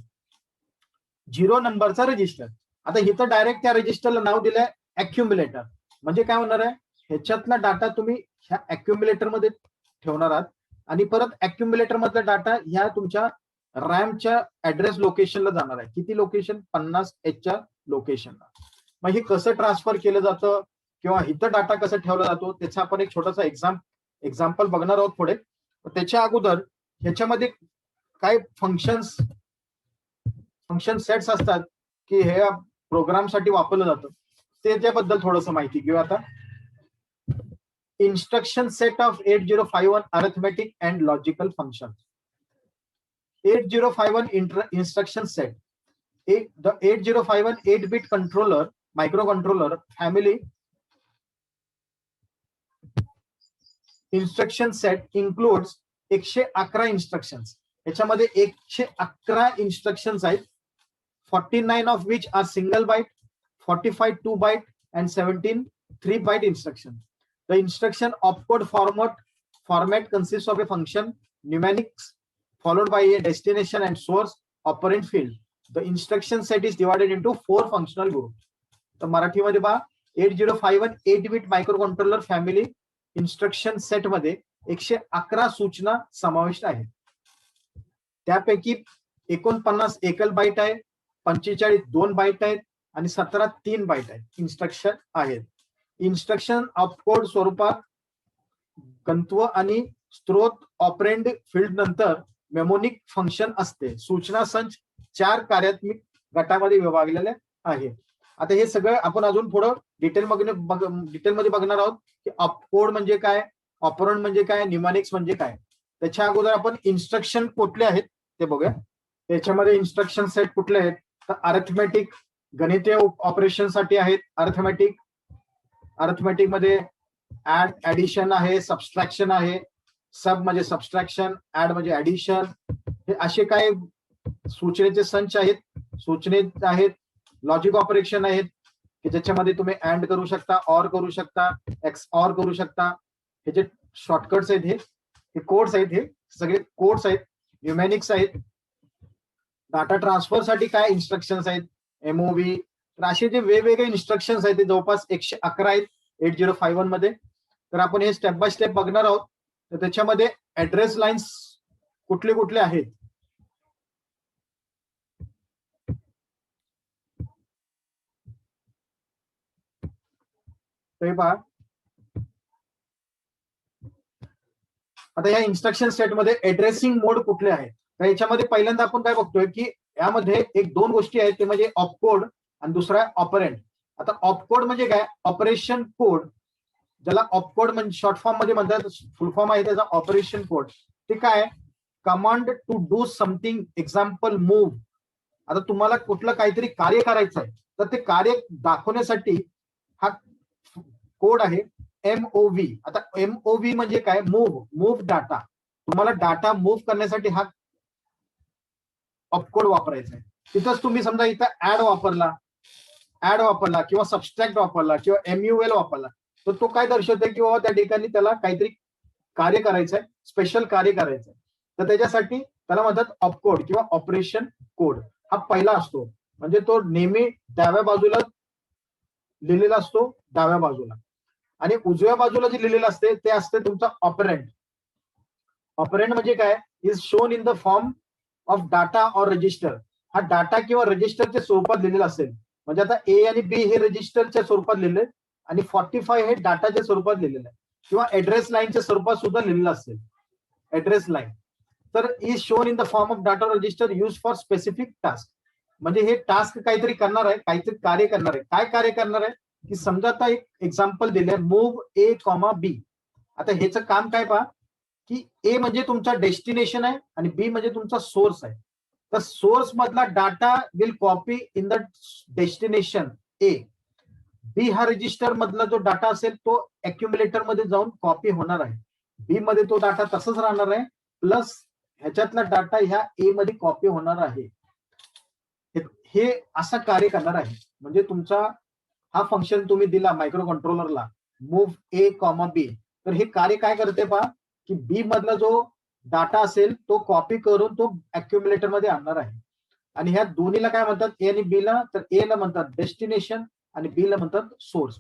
S1: 0 नंबरचा रजिस्टर. आता इथं डायरेक्ट त्या रजिस्टरला नाव दिलंय अक्युम्युलेटर. म्हणजे काय होणार आहे, ह्याच्यातला डाटा तुम्ही ह्या अक्युम्युलेटर मध्ये ठेवणार आहात आणि परत अक्युम्युलेटर मधला डाटा ह्या तुमच्या रॅमच्या ऍड्रेस लोकेशनला जाणार आहे. किती लोकेशन, 50H लोकेशनला. मग हे कसं ट्रान्सफर केलं जातं किंवा इथं डाटा कसा ठेवला जातो त्याचा आपण एक छोटासा एक्झाम्पल बघणार आहोत पुढे. त्याच्या अगोदर ह्याच्यामध्ये काय फंक्शन सेट्स असतात की हे प्रोग्राम साठी वापरलं जातं, त्याच्याबद्दल थोडस माहिती घेऊ आता. Instruction set of 8051 arithmetic and logical function. 8051 instruction set. The 8051 8-bit controller, microcontroller family instruction set includes 111 instructions. याच्यामध्ये 111 instructions आहेत. 49 of which are single byte, 45 2-byte and 17 3-byte instructions. The instruction opcode format consists of a function, mnemonics, followed by a destination and source operand field. The instruction set is divided into 4 functional groups. तर मराठीमध्ये पहा 8051 8-bit microcontroller family instruction set मध्ये 111 सूचना समाविष्ट आहेत. त्यापैकी 49 एकल bite आहे, 45 2 बाईट आहेत आणि 17 3 बाईट आहेत इन्स्ट्रक्शन आहेत. इन्स्ट्रक्शन ऑपकोड स्वरूपात गंतव आणि स्त्रोत ऑपरेंड फील्ड नंतर मेमोनिक फंक्शन असते. सूचना संच 4 कार्यात्मक गटामध्ये विभागलेले आहे. आता हे सगळं आपण अजून थोडं डिटेलमध्ये बघणार आहोत की ऑपकोड म्हणजे काय, ऑपरंड म्हणजे काय, न्यूमॅनिक्स म्हणजे काय. त्याच्या अगोदर आपण इन्स्ट्रक्शन कुठले आहेत ते बघूया. त्याच्यामध्ये इन्स्ट्रक्शन सेट कुठले आहेत तर अरिथमेटिक गणितीय ऑपरेशन साठी आहेत. अरिथमेटिक मध्ये ऍड ऍडिशन आहे, सबस्ट्रॅक्शन आहे. सब म्हणजे सबस्ट्रॅक्शन, ऍड म्हणजे ऍडिशन. हे असे काय सूचनेचे संच आहेत, सूचने आहेत. लॉजिक ऑपरेशन आहेत की ज्याच्यामध्ये तुम्ही अँड करू शकता, ऑर करू शकता, एक्स ऑर करू शकता. हे जे शॉर्टकट्स आहेत हे कोड्स आहेत, हे सगळे कोड्स आहेत. न्यूमॅनिक्स आहेत. डाटा ट्रान्सफर साठी काय इन्स्ट्रक्शन्स आहेत, एमओव्ही. तर असे जे वेगवेगळे इन्स्ट्रक्शन्स आहेत ते जवळपास 111 आहेत 8051 मध्ये. तर आपण हे स्टेप बाय स्टेप बघणार आहोत. तर त्याच्यामध्ये ऍड्रेस लाईन्स कुठले कुठले आहेत ते पहा. आता या इन्स्ट्रक्शन सेट मध्ये ऍड्रेसिंग मोड कुठले आहेत तर याच्यामध्ये पहिल्यांदा आपण काय बघतोय की यामध्ये 1-2 गोष्टी आहेत, ते म्हणजे ऑपकोड आणि दुसरा ऑपरेंड. आता ऑपकोड म्हणजे काय, ऑपरेशन कोड, ज्याला ऑपकोड म्हणजे शॉर्ट फॉर्म मध्ये म्हणतात, फुल फॉर्म आहे त्याचा ऑपरेशन कोड. ते काय, command to do something, example move. आता तुम्हाला कुठलं काहीतरी कार्य करायचं आहे तर ते कार्य दाखवण्यासाठी हा कोड आहे एमओव्ही. आता एमओव्ही म्हणजे काय, मूव्ह डाटा. तुम्हाला डाटा मूव्ह करण्यासाठी हा ऑपकोड वापरायचा आहे. तिथंच तुम्ही समजा इथं ऍड वापरला किंवा सबस्ट्रॅक्ट वापरला किंवा एमयूएल वापरला तर तो काय दर्शवतोय की बाबा त्या ठिकाणी त्याला काहीतरी कार्य करायचं आहे, स्पेशल कार्य करायचं आहे. तर त्याच्यासाठी त्याला म्हणतात ऑपकोड किंवा ऑपरेशन कोड. हा पहिला असतो, म्हणजे तो नेहमी डाव्या बाजूला लिहिलेला असतो, डाव्या बाजूला. आणि उजव्या बाजूला जे लिहिलेलं असते ते असते तुमचा ऑपरेंड. ऑपरेंड म्हणजे काय, is shown in the form of data or register. हा डाटा किंवा रजिस्टरच्या स्वरूपात लिहिलेला असेल. म्हणजे आता ए आणि बी हे रजिस्टरच्या स्वरूपात लिहिले आणि 45 हे डाटाच्या स्वरूपात लिहिलेलं आहे, किंवा ऍड्रेस लाईनच्या स्वरूपात सुद्धा लिहिलेलं असेल. ऍड्रेस लाईन तर is shown in the form of data register use for specific task. म्हणजे हे टास्क काहीतरी करणार आहे, काहीतरी कार्य करणार आहे. काय कार्य करणार आहे की समजा आता एक एक्झाम्पल दिलंय, मूव्ह ए कॉमा बी. आता ह्याचं काम काय पहा की ए म्हणजे तुमचा डेस्टिनेशन आहे आणि बी म्हणजे तुमचा सोर्स आहे. तर सोर्स मधला data will copy in the destination A. B हा रजिस्टर मधला जो डाटा असेल तो अक्युम्युलेटर मध्ये जाऊन कॉपी होणार आहे. बी मध्ये तो डाटा तसंच राहणार आहे, प्लस ह्याच्यातला डाटा ह्या ए मध्ये कॉपी होणार आहे. हे असं कार्य करणार आहे. म्हणजे तुमचा हा फंक्शन तुम्ही दिला मायक्रो कंट्रोलरला, मूव्ह ए कॉमा बी. तर हे कार्य काय करते पहा की बी मधला जो डाटा असेल तो कॉपी करून तो अक्युम्युलेटर मध्ये आणणार आहे. आणि ह्या दोन्हीला काय म्हणतात, ए आणि बी ला, तर ए ला म्हणतात डेस्टिनेशन आणि बी ला म्हणतात सोर्स.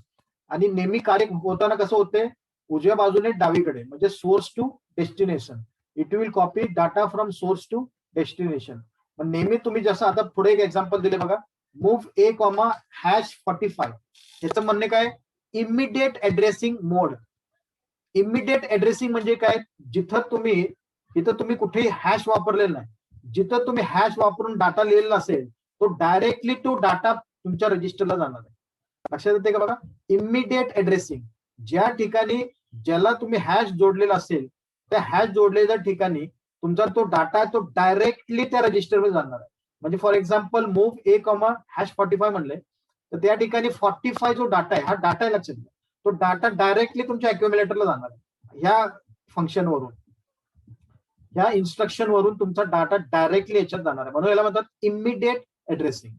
S1: आणि नेहमी कार्य होताना कसं होते, उजव्या बाजूने डावीकडे, म्हणजे source to destination. It will copy data from source to destination. पण नेहमी तुम्ही जसं आता पुढे एक एक्झाम्पल दिले बघा, मूव्ह ए कॉमा हॅश 45. याचं म्हणणे काय, immediate addressing mode. Immediate addressing म्हणजे काय, जिथं तुम्ही कुठेही हॅश वापरलेला नाही, जिथं तुम्ही हॅश वापरून डाटा लिहिलेला असेल तो डायरेक्टली तो डाटा तुमच्या रजिस्टरला जाणार आहे. लक्षात येते का बघा, इमिडिएट ऍड्रेसिंग, ज्या ठिकाणी ज्याला तुम्ही हॅश जोडलेला असेल त्या हॅश जोडलेल्या ठिकाणी तुमचा तो डाटा तो डायरेक्टली त्या रजिस्टरवर जाणार आहे. म्हणजे फॉर एक्झाम्पल मूव्ह A,#45 म्हणले तर त्या ठिकाणी 45 जो डाटा आहे हा डाटा आहे, लक्षात घ्या, तो डाटा डायरेक्टली तुमच्या अक्युम्युलेटरला जाणार आहे. ह्या फंक्शन वरून, ह्या इन्स्ट्रक्शन वरून तुमचा डाटा डायरेक्टली याच्यात जाणार आहे, म्हणून याला म्हणतात इमिडिएट ऍड्रेसिंग.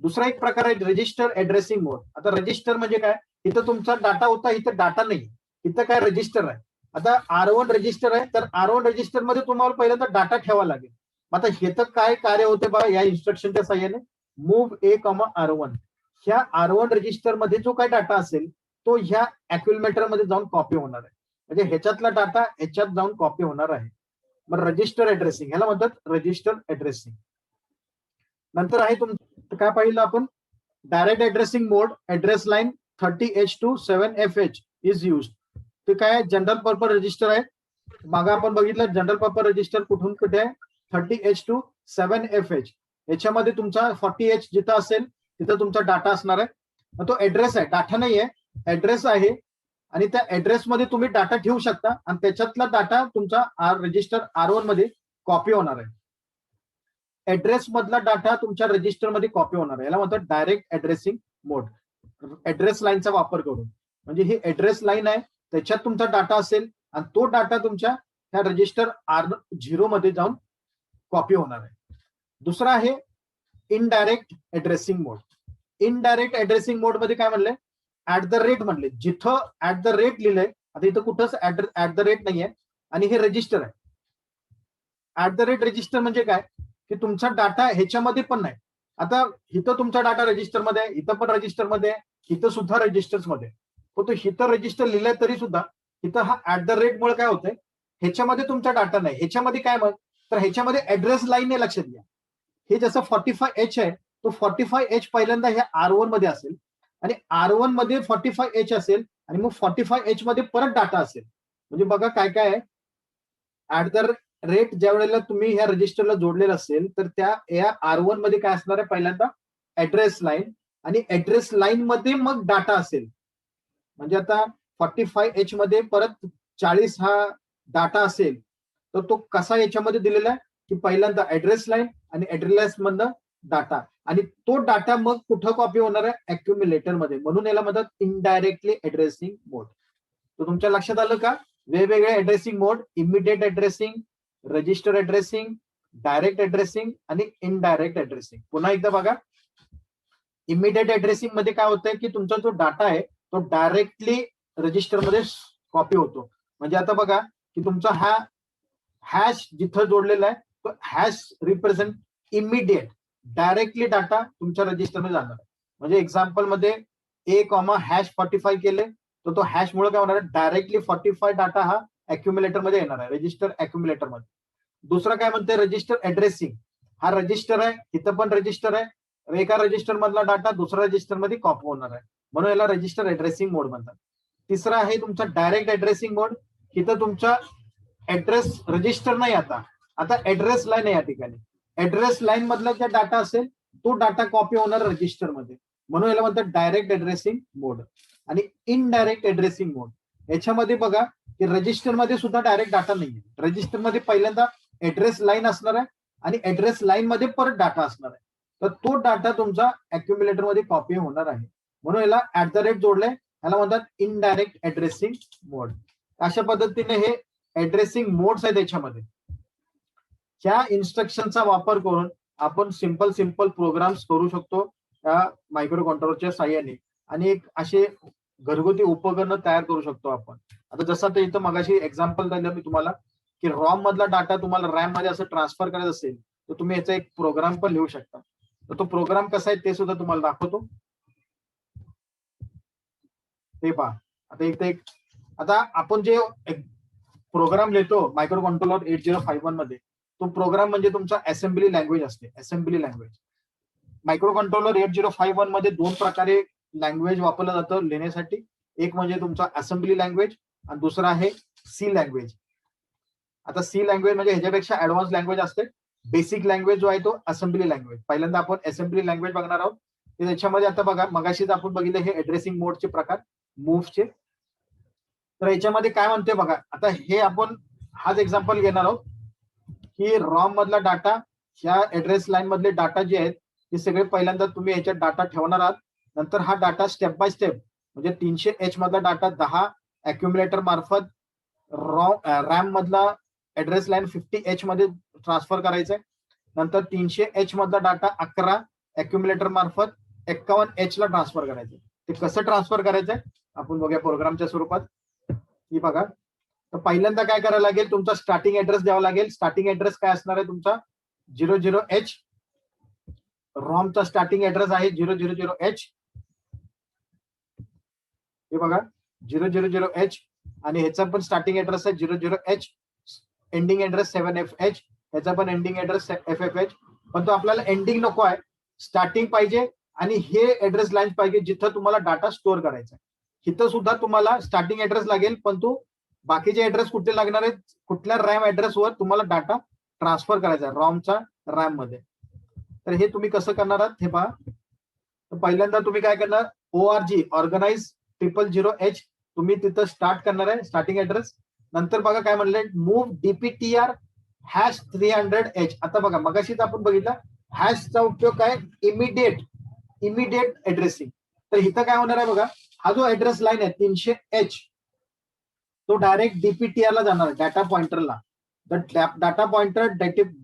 S1: दुसरा एक प्रकार आहे रजिस्टर ऍड्रेसिंग मोड. आता रजिस्टर म्हणजे काय, इथं तुमचा डाटा होता, इथं डाटा नाही, इथं काय रजिस्टर आहे. आता R1 रजिस्टर आहे, तर R1 रजिस्टर मध्ये तुम्हाला पहिल्यांदा डाटा ठेवावा लागेल. आता हे तर काय कार्य होते बघा या इन्स्ट्रक्शनच्या साह्याने, मूव्ह A,R1, ह्या R1 रजिस्टर मध्ये जो काय डाटा असेल तो ह्या अक्युम्युलेटर मध्ये जाऊन कॉपी होणार आहे, म्हणजे ह्याच्यातला डाटा ह्याच्यात जाऊन कॉपी होणार आहे. मग रजिस्टर ऍड्रेसिंग, ह्याला म्हणतात रजिस्टर ऍड्रेसिंग. नंतर आहे तुमचं काय पाहिलं आपण, direct addressing mode, address line 30H27FH is use. ते काय जनरल पर्पज रजिस्टर आहे. मागे आपण बघितलं जनरल पर्पज रजिस्टर कुठून कुठे आहे, 30H27FH. याच्यामध्ये तुमचा 40H जिथं असेल तिथं तुमचा डाटा असणार आहे. तो ऍड्रेस आहे, डाटा नाही आहे, ऍड्रेस आहे, आणि त्या ऍड्रेस मध्ये तुम्ही डाटा ठेवू शकता आणि त्याच्यातला डाटा तुमचा रजिस्टर R1 मध्ये कॉपी होणार आहे. ऍड्रेस मधला डाटा तुमच्या रजिस्टर मध्ये कॉपी होणार आहे, याला म्हणतात डायरेक्ट ऍड्रेसिंग मोड, ऍड्रेस लाईनचा वापर करून. म्हणजे ही ऍड्रेस लाईन आहे, त्याच्यात तुमचा डाटा असेल आणि तो डाटा तुमच्या ह्या रजिस्टर R0 मध्ये जाऊन कॉपी होणार आहे. दुसरा आहे इनडायरेक्ट ऍड्रेसिंग मोड. इनडायरेक्ट ऍड्रेसिंग मोड मध्ये काय म्हणले, @, म्हणले, जिथं @, लिहिलंय, आता इथं कुठंच @, नाहीये आणि हे रजिस्टर आहे. @ रजिस्टर म्हणजे काय की तुमचा डाटा ह्याच्यामध्ये पण नाही. आता इथं तुमचा डाटा रजिस्टरमध्ये आहे, इथं पण रजिस्टरमध्ये आहे, इथं सुद्धा रजिस्टर्स मध्ये, तो इथं रजिस्टर लिहिलाय तरी सुद्धा इथं हा @ मुळे काय होतंय, ह्याच्यामध्ये तुमचा डाटा नाही. ह्याच्यामध्ये काय मग, तर ह्याच्यामध्ये ऍड्रेस लाईन आहे, लक्षात घ्या. हे जसं 45H आहे, तो 45H पहिल्यांदा ह्या R1 मध्ये असेल आणि R1 मध्ये 45H असेल आणि मग 45H मध्ये परत डाटा असेल. म्हणजे बघा काय काय आहे, @ ज्या वेळेला तुम्ही ह्या रजिस्टरला जोडलेलं असेल तर त्या या R1 मध्ये काय असणार आहे, पहिल्यांदा ऍड्रेस लाईन, आणि ऍड्रेस लाईन मध्ये मग डाटा असेल. म्हणजे आता 45H मध्ये परत 40 हा डाटा असेल, तर तो कसा याच्यामध्ये दिलेला आहे की पहिल्यांदा ऍड्रेस लाईन आणि ऍड्रेस मधनं डाटा, आणि तो डाटा मग कुठं कॉपी होणार आहे, अक्युम्युलेटर मध्ये, म्हणून याला म्हणतात इनडायरेक्टली ऍड्रेसिंग मोड. तर तुमच्या लक्षात आलं का, वेगवेगळे addressing mode, immediate addressing, register addressing, direct addressing आणि इनडायरेक्ट ऍड्रेसिंग. पुन्हा एकदा बघा, इमिडिएट ऍड्रेसिंग मध्ये काय होतंय की तुमचा जो डाटा आहे तो डायरेक्टली रजिस्टरमध्ये कॉपी होतो. म्हणजे आता बघा की तुमचा हा हॅश जिथं जोडलेला आहे तो hash represent immediate, directly data तुमच्या रजिस्टरमध्ये जाणार आहे. म्हणजे एक्झाम्पल मध्ये A,45 केले तर तो हॅश मुळे काय होणार आहे, डायरेक्टली 45 डाटा हा अक्युम्युलेटर मध्ये येणार आहे, रजिस्टर अक्युम्युलेटर मध्ये. दुसरं काय म्हणते, रजिस्टर ऍड्रेसिंग. हा रजिस्टर आहे, इथं पण रजिस्टर आहे, एका रजिस्टर मधला डाटा दुसऱ्या रजिस्टर मध्ये कॉपी होणार आहे, म्हणून याला रजिस्टर ऍड्रेसिंग मोड म्हणतात. तिसरा आहे तुमचा डायरेक्ट ऍड्रेसिंग मोड. इथं तुमचा ऍड्रेस रजिस्टर नाही, आता ऍड्रेस लाईन आहे. या ठिकाणी ऍड्रेस लाईन मधला जे डाटा असेल तो डाटा कॉपी होणार रजिस्टर मध्ये, म्हणून याला म्हणतात डायरेक्ट ऍड्रेसिंग मोड. आणि इनडायरेक्ट ऍड्रेसिंग मोड, याच्यामध्ये बघा की रजिस्टर मध्ये सुद्धा डायरेक्ट डाटा नाहीये. रजिस्टर मध्ये पहिल्यांदा ऍड्रेस लाईन असणार आहे आणि ऍड्रेस लाईन मध्ये परत डाटा असणार आहे, तर तो डाटा तुमचा अक्युम्युलेटर मध्ये कॉपी होणार आहे, म्हणून याला @ जोडलंय, याला म्हणतात इनडायरेक्ट ऍड्रेसिंग मोड. अशा पद्धतीने हे ऍड्रेसिंग मोड्स आहेत. याच्यामध्ये ह्या इन्स्ट्रक्शनचा वापर करून आपण सिंपल प्रोग्राम्स करू शकतो या मायक्रो कंट्रोलरच्या साह्याने, आणि एक असे घरगुती उपकरण तयार करू शकतो आपण. आता जसं इथं मगाशी एक्झाम्पल दिलं मी तुम्हाला की रॉम मधला डाटा तुम्हाला रॅम मध्ये असं ट्रान्सफर करायचं असेल तर तुम्ही याचा एक प्रोग्राम पण लिहू शकता. तर तो प्रोग्राम कसा आहे ते सुद्धा तुम्हाला दाखवतो. ते पहा, आता इथे आता आपण जे प्रोग्राम लिहितो मायक्रो कंट्रोलर 8051 मध्ये, तो प्रोग्राम म्हणजे तुमचा असेंब्ली लँग्वेज असते. असेंब्ली लँग्वेज मायक्रो कंट्रोलर 8051 मध्ये दोन प्रकारे लँग्वेज वापरलं जातं लिहिण्यासाठी. एक म्हणजे तुमचा असेंब्ली लँग्वेज आणि दुसरा आहे सी लँग्वेज. आता सी लँग्वेज म्हणजे ह्याच्यापेक्षा ऍडव्हान्स लँग्वेज असते. बेसिक लँग्वेज जो आहे तो असेंब्ली लँग्वेज. पहिल्यांदा आपण असेंब्ली लँग्वेज बघणार आहोत. त्याच्यामध्ये आता बघा मगाशीच आपण बघितलं हे ऍड्रेसिंग मोडचे प्रकार मूव्हचे. तर याच्यामध्ये काय म्हणते बघा, आता हे आपण हाच एक्झाम्पल घेणार आहोत की रॉम मधला डाटा, ह्या ऍड्रेस लाईन मधले डाटा जे आहेत ते सगळे पहिल्यांदा तुम्ही ह्याच्यात डाटा ठेवणार आहात. नंतर हा डाटा स्टेप बाय स्टेप म्हणजे 300H मधला डाटा 10 अक्युम्युलेटर मार्फत रॅम मधला ऍड्रेस लाईन 50H मध्ये ट्रान्सफर करायचंय. नंतर 300H मधला डाटा 11 अक्युम्युलेटर मार्फत 51H ला ट्रान्सफर करायचंय. ते कसं ट्रान्सफर करायचंय आपण बघूया प्रोग्रामच्या स्वरूपात. ही बघा, तर पहिल्यांदा काय करायला लागेल, तुमचा स्टार्टिंग ऍड्रेस द्यावा लागेल. स्टार्टिंग ऍड्रेस काय असणार आहे तुमचा 00H. रॉमचा स्टार्टिंग ऍड्रेस आहे 000H. हे बघा 000H. आणि ह्याचा पण स्टार्टिंग ऍड्रेस आहे 00H. Ending address 7FH. ह्याचा पण एंडिंग ऍड्रेस FFH. पण तो आपल्याला एंडिंग नको आहे, स्टार्टिंग पाहिजे. आणि हे ऍड्रेस लाईन पाहिजे जिथं तुम्हाला डाटा स्टोअर करायचा आहे. इथं सुद्धा तुम्हाला स्टार्टिंग ऍड्रेस लागेल, पण तो बाकीचे ऍड्रेस कुठे लागणार आहेत, कुठल्या रॅम ऍड्रेसवर तुम्हाला डाटा ट्रान्सफर करायचा आहे रॉमचा रॅम मध्ये. तर हे तुम्ही कसं करणार आहात हे पहा. तर पहिल्यांदा तुम्ही काय करणार, ORG ऑर्गनाइज 000H तुम्ही तिथं स्टार्ट करणार आहे स्टार्टिंग ऍड्रेस. नंतर बघा काय म्हणले, मूव्ह DPTR #300H. आता बघा मगाशीच आपण बघितलं हॅशचा उपयोग काय, इमिडिएट ऍड्रेसिंग. तर इथं काय होणार आहे बघा, हा जो ऍड्रेस लाईन आहे 300H तो डायरेक्ट DPTR ला जाणार आहे, डाटा पॉइंटरला. The data pointer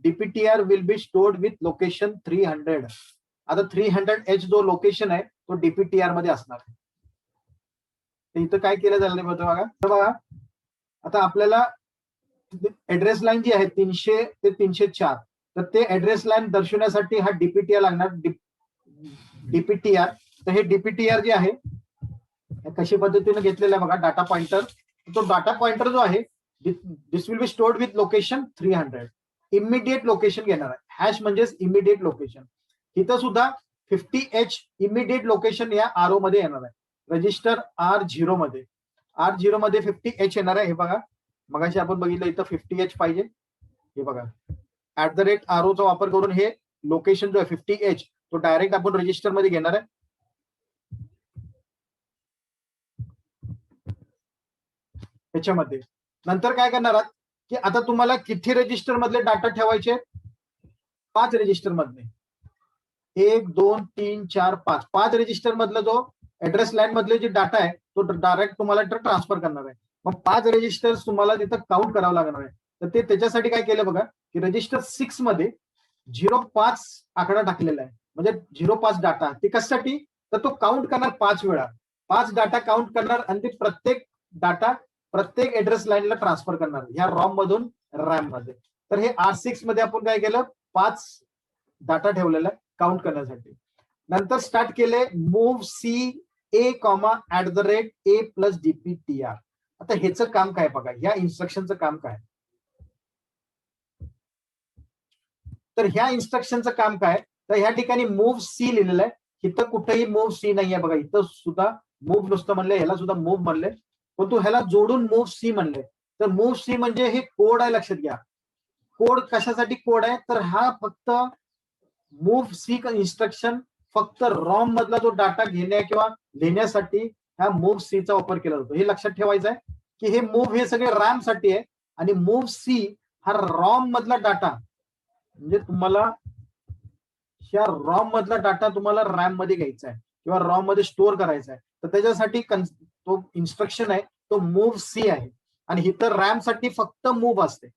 S1: DPTR will be stored with location 300. आता 300H जो लोकेशन आहे तो DPTR मध्ये असणार आहे. इथं काय केलं झालं बघा. बघा आता आपल्याला ऍड्रेस लाईन जी आहे 300 ते 304, तर ते ऍड्रेस लाईन दर्शवण्यासाठी हा DPTR लागणार, DPTR. तर हे DPTR जे आहे कशी पद्धतीने घेतलेलं आहे बघा, डाटा पॉइंटर. तो डाटा पॉइंटर जो आहे this will be stored with location 300. Immediate location घेणार आहे. हॅश म्हणजेच इमिडिएट लोकेशन. इथं सुद्धा 50H इमिडिएट लोकेशन या RO मध्ये येणार आहे, रजिस्टर R0 मध्ये. R0 मध्ये 50H येणार आहे. हे बघा मगाशी आपण बघितलं इथं 50H पाहिजे. हे बघा @RO चा वापर करून हे लोकेशन जो आहे 50H तो डायरेक्ट आपण रजिस्टर मध्ये घेणार आहे. त्याच्यामध्ये नंतर काय करणार आहात की आता तुम्हाला किती रजिस्टर मधले डाटा ठेवायचे, 5 रजिस्टर मधले, 1 2 3 4 5 5 रजिस्टर मधला जो ऍड्रेस लाईन मधले जे डाटा आहे तो डायरेक्ट तुम्हाला ट्रान्सफर करणार आहे. मग 5 रजिस्टर तुम्हाला तिथं काउंट करावं लागणार आहे. तर ते त्याच्यासाठी काय केलं बघा की रजिस्टर 6 मध्ये 05 आकडा टाकलेला आहे, म्हणजे 05 डाटा. ते कशासाठी, तर तो काउंट करणार 5 वेळा, 5 डाटा काउंट करणार आणि ते प्रत्येक डाटा प्रत्येक ऍड्रेस लाईनला ट्रान्सफर करणार ह्या रॉम मधून रॅम मध्ये. तर हे R6 मध्ये आपण काय केलं, 5 डाटा ठेवलेला काउंट करण्यासाठी. नंतर स्टार्ट केले मूव्ह CA, @A + DPTR. आता ह्याचं काम काय बघा, ह्या इन्स्ट्रक्शनचं काम काय. तर ह्या इन्स्ट्रक्शनचं काम काय, तर ह्या ठिकाणी मूव्ह C लिहिलेलं आहे. इथं कुठेही मूव्ह C नाही आहे बघा. इथं सुद्धा मूव्ह नुसतं म्हणले, ह्याला सुद्धा मूव्ह म्हणले, पण तू ह्याला जोडून मूव्ह C म्हणले. तर मूव्ह C म्हणजे हे कोड आहे, लक्षात घ्या. कोड कशासाठी कोड आहे, तर हा फक्त मूव्ह C इन्स्ट्रक्शन फक्त रॉम मधला जो डाटा घेण्या किंवा लिहिण्यासाठी ह्या मूव्ह C चा वापर केला जातो. हे लक्षात ठेवायचं आहे की हे मूव्ह हे सगळे रॅम साठी आहे आणि मूव्ह C हा रॉम मधला डाटा, म्हणजे तुम्हाला ह्या रॉम मधला डाटा तुम्हाला रॅम मध्ये घ्यायचा आहे किंवा रॉम मध्ये स्टोअर करायचा आहे. तर त्याच्यासाठी तो इन्स्ट्रक्शन आहे तो मूव्ह C आहे. आणि इथं रॅम साठी फक्त मूव्ह असते,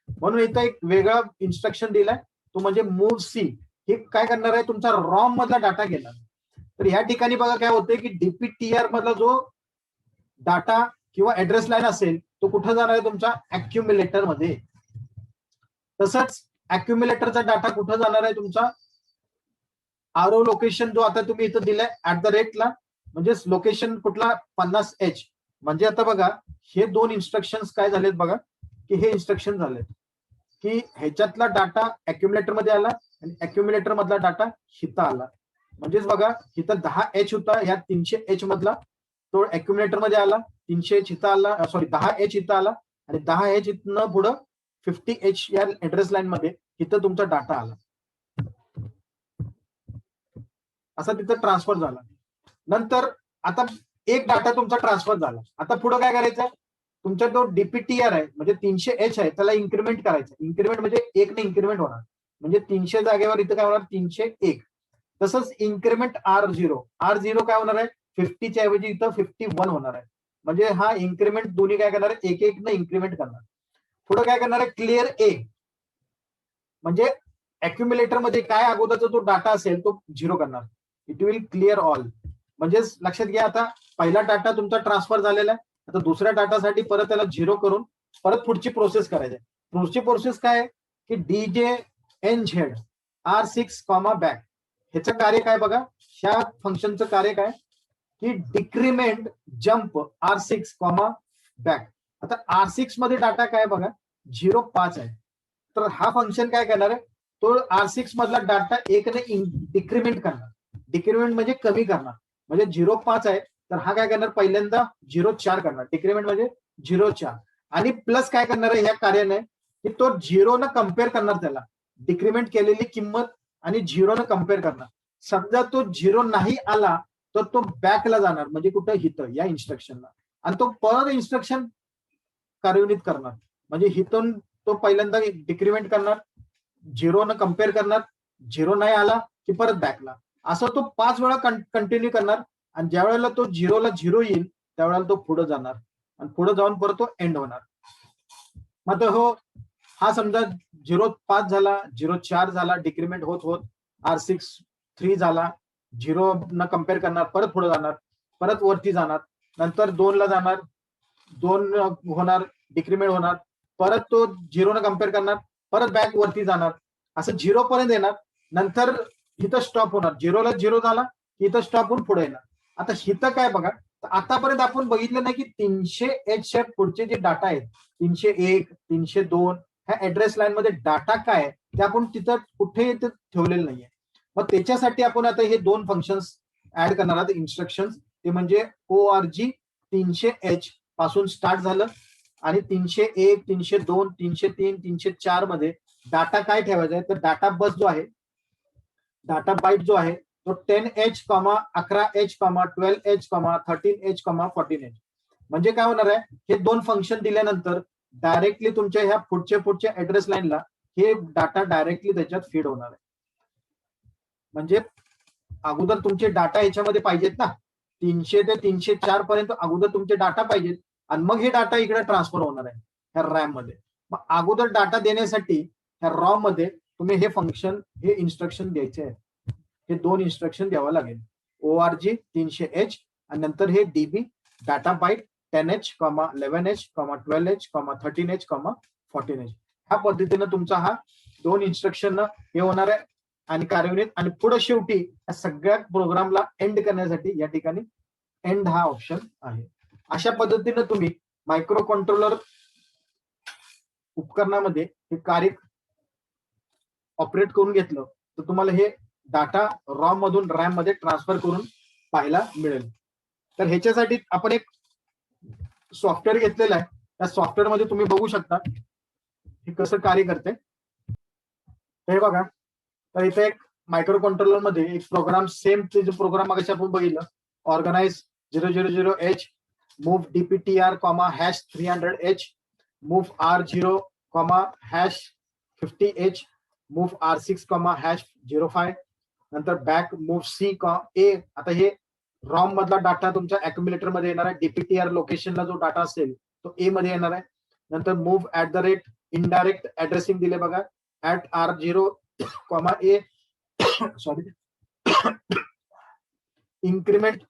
S1: म्हणून इथं एक वेगळा इन्स्ट्रक्शन दिलाय तो म्हणजे मूव्ह C. हे काय करणार आहे, तुमचा रॉम मधला डाटा घेणार. तर ह्या ठिकाणी बघा काय होतंय की DPTR मधला जो डाटा किंवा ऍड्रेस लाईन असेल तो कुठं जाणार आहे, तुमच्या अक्युम्युलेटर मध्ये. तसंच अक्युम्युलेटरचा डाटा कुठं जाणार आहे, तुमचा RO लोकेशन जो आता तुम्ही इथं दिलाय @ ला, म्हणजे लोकेशन कुठला 50H. म्हणजे आता बघा हे दोन इन्स्ट्रक्शन काय झालेत बघा की हे इन्स्ट्रक्शन झालेत की ह्याच्यातला डाटा अक्युम्युलेटर मध्ये आला आणि अक्युम्युलेटर मधला डाटा हिता आला. म्हणजेच बघा इथं 10H होता, ह्या 300H मधला तो अक्युम्युलेटर मध्ये आला, 300H इथं आला, सॉरी 10H इथं आला आणि 10H इथनं पुढं 50H या ऍड्रेस लाईन मध्ये इथं तुमचा डाटा आला, असा तिथं ट्रान्सफर झाला. नंतर आता एक डाटा तुमचा ट्रान्सफर झाला. आता पुढे काय करायचं, तुमचा जो डीपीटीआर आहे म्हणजे 300H आहे त्याला इन्क्रीमेंट करायचं. इन्क्रीमेंट म्हणजे 1 ने इन्क्रीमेंट होणार, म्हणजे 300 जागेवर इथं काय होणार 301. तसंच इन्क्रीमेंट R0 काय होणार आहे 50च्या ऐवजी इथं 51 होणार आहे. म्हणजे हा इन्क्रीमेंट दोन्ही काय करणार आहे, एक न इन्क्रीमेंट करणार. पुढे काय करणार आहे क्लिअर ए, म्हणजे अक्युम्युलेटर मध्ये काय अगोदरचा जो डाटा असेल तो 0 करणार. It will clear all. म्हणजेच लक्षात घ्या, आता पहिला डाटा तुमचा ट्रान्सफर झालेला आहे, आता दुसऱ्या डाटासाठी परत त्याला 0 करून परत पुढची प्रोसेस करायची. पुढची प्रोसेस काय आहे की DJNZ R6, बॅक. ह्याचं कार्य काय बघा, ह्या फंक्शनचं कार्य काय की डिक्रीमेंट जम्प R6, बॅक. आता R6 मध्ये डाटा काय बघा 05 आहे, तर हा फंक्शन काय करणार आहे, तो R6 मधला डाटा 1 ने डिक्रीमेंट करणार. डिक्रीमेंट म्हणजे कमी करणार, म्हणजे 05 आहे तर हा काय करणार पहिल्यांदा 04 करणार. डिक्रीमेंट म्हणजे 04 आणि प्लस काय करणार आहे ह्या कार्याने की तो 0 न कम्पेअर करणार, त्याला डिक्रीमेंट केलेली किंमत आणि 0 न कम्पेअर करणार. समजा तो 0 नाही आला तर तो बॅकला जाणार, म्हणजे कुठं हिथं या इन्स्ट्रक्शनला, आणि तो परत इन्स्ट्रक्शन कार्यान्वित करणार. म्हणजे हिथून तो पहिल्यांदा डिक्रीमेंट करणार, 0 न कम्पेअर करणार, 0 नाही आला की परत बॅकला, असं तो 5 वेळा कंटिन्यू करणार. आणि ज्या वेळेला तो 0ला 0 येईल त्यावेळेला तो पुढे जाणार आणि पुढे जाऊन परत तो एंड होणार. मग हो हा समजा 05 झाला, 04 झाला, डिक्रीमेंट होत होत R6 3 झाला, 0 न कम्पेअर करणार, परत पुढे जाणार, परत वरती जाणार, नंतर 2 ला जाणार, 2 होणार, डिक्रीमेंट होणार, परत तो 0 न कम्पेअर करणार, परत बॅक वरती जाणार, असं 0 पर्यंत येणार. नंतर इथं स्टॉप होणार, 0ला 0 झाला इथं स्टॉप होऊन पुढे येणार. आता इथं काय बघा, आतापर्यंत आपण बघितलं नाही की 300H पुढचे जे डाटा आहेत 301, 302 ह्या ऍड्रेस लाईन मध्ये डाटा काय ते आपण तिथं कुठे ठेवलेलं नाहीये. मग त्याच्यासाठी आपण आता हे 2 फंक्शन्स ऍड करणार आहोत इन्स्ट्रक्शन्स. ते म्हणजे ORG 300H पासून स्टार्ट झालं आणि 301, 302, 303, 304 मध्ये डाटा काय ठेवायचा आहे, तर डाटा बस जो आहे, डाटा बाईट जो आहे तो 10H, 11H, 12H, 13H, 14H. म्हणजे काय होणार आहे, हे 2 फंक्शन दिल्यानंतर डायरेक्टली तुमच्या ह्या पुढच्या ऍड्रेस लाईनला हे डाटा डायरेक्टली त्याच्यात फीड होणार आहे. म्हणजे अगोदर तुमचे डाटा ह्याच्यामध्ये पाहिजेत ना, 300 ते 304 पर्यंत अगोदर तुमचे डाटा पाहिजेत आणि मग हे डाटा इकडे ट्रान्सफर होणार आहे ह्या रॅम मध्ये. मग अगोदर डाटा देण्यासाठी ह्या रॉम मध्ये तुम्ही हे फंक्शन, हे इन्स्ट्रक्शन द्यायचे आहे. हे 2 इन्स्ट्रक्शन द्यावं लागेल, ORG 300H आणि नंतर हे DB data bite 10H, 11H, 12H, 13H, 14H. ह्या पद्धतीनं तुमचा हा 2 इन्स्ट्रक्शन हे होणार आहे आणि कार्यान्वित. आणि पुढे शेवटी या सगळ्या प्रोग्रामला एंड करण्यासाठी या ठिकाणी एंड हा ऑप्शन आहे. अशा पद्धतीनं तुम्ही मायक्रो कंट्रोलर उपकरणामध्ये हे कार्य ऑपरेट करून घेतलं तर तुम्हाला हे डाटा रॉम मधून रॅम मध्ये ट्रान्सफर करून पाहायला मिळेल. तर ह्याच्यासाठी आपण एक सॉफ्टवेअर घेतलेलं आहे, त्या सॉफ्टवेअर मध्ये तुम्ही बघू शकता हे कसं कार्य करते. हे बघा, तर इथे एक मायक्रो कंट्रोलर मध्ये एक प्रोग्राम, सेम जो प्रोग्राम मागाशी आपण बघितलं, organise 000H, move DPTR, #300H, move R0, #50H, move R6, #05, नंतर बॅक मूव C A. आता हे रॉम मधला डाटा तुमच्या अक्युम्युलेटर मध्ये येणार आहे, DPTR लोकेशनला जो डाटा असेल तो A मध्ये येणार आहे. नंतर मूव @ इनडायरेक्ट ऍड्रेसिंग दिले बघा, @R0, A सॉरी इन्क्रीमेंट.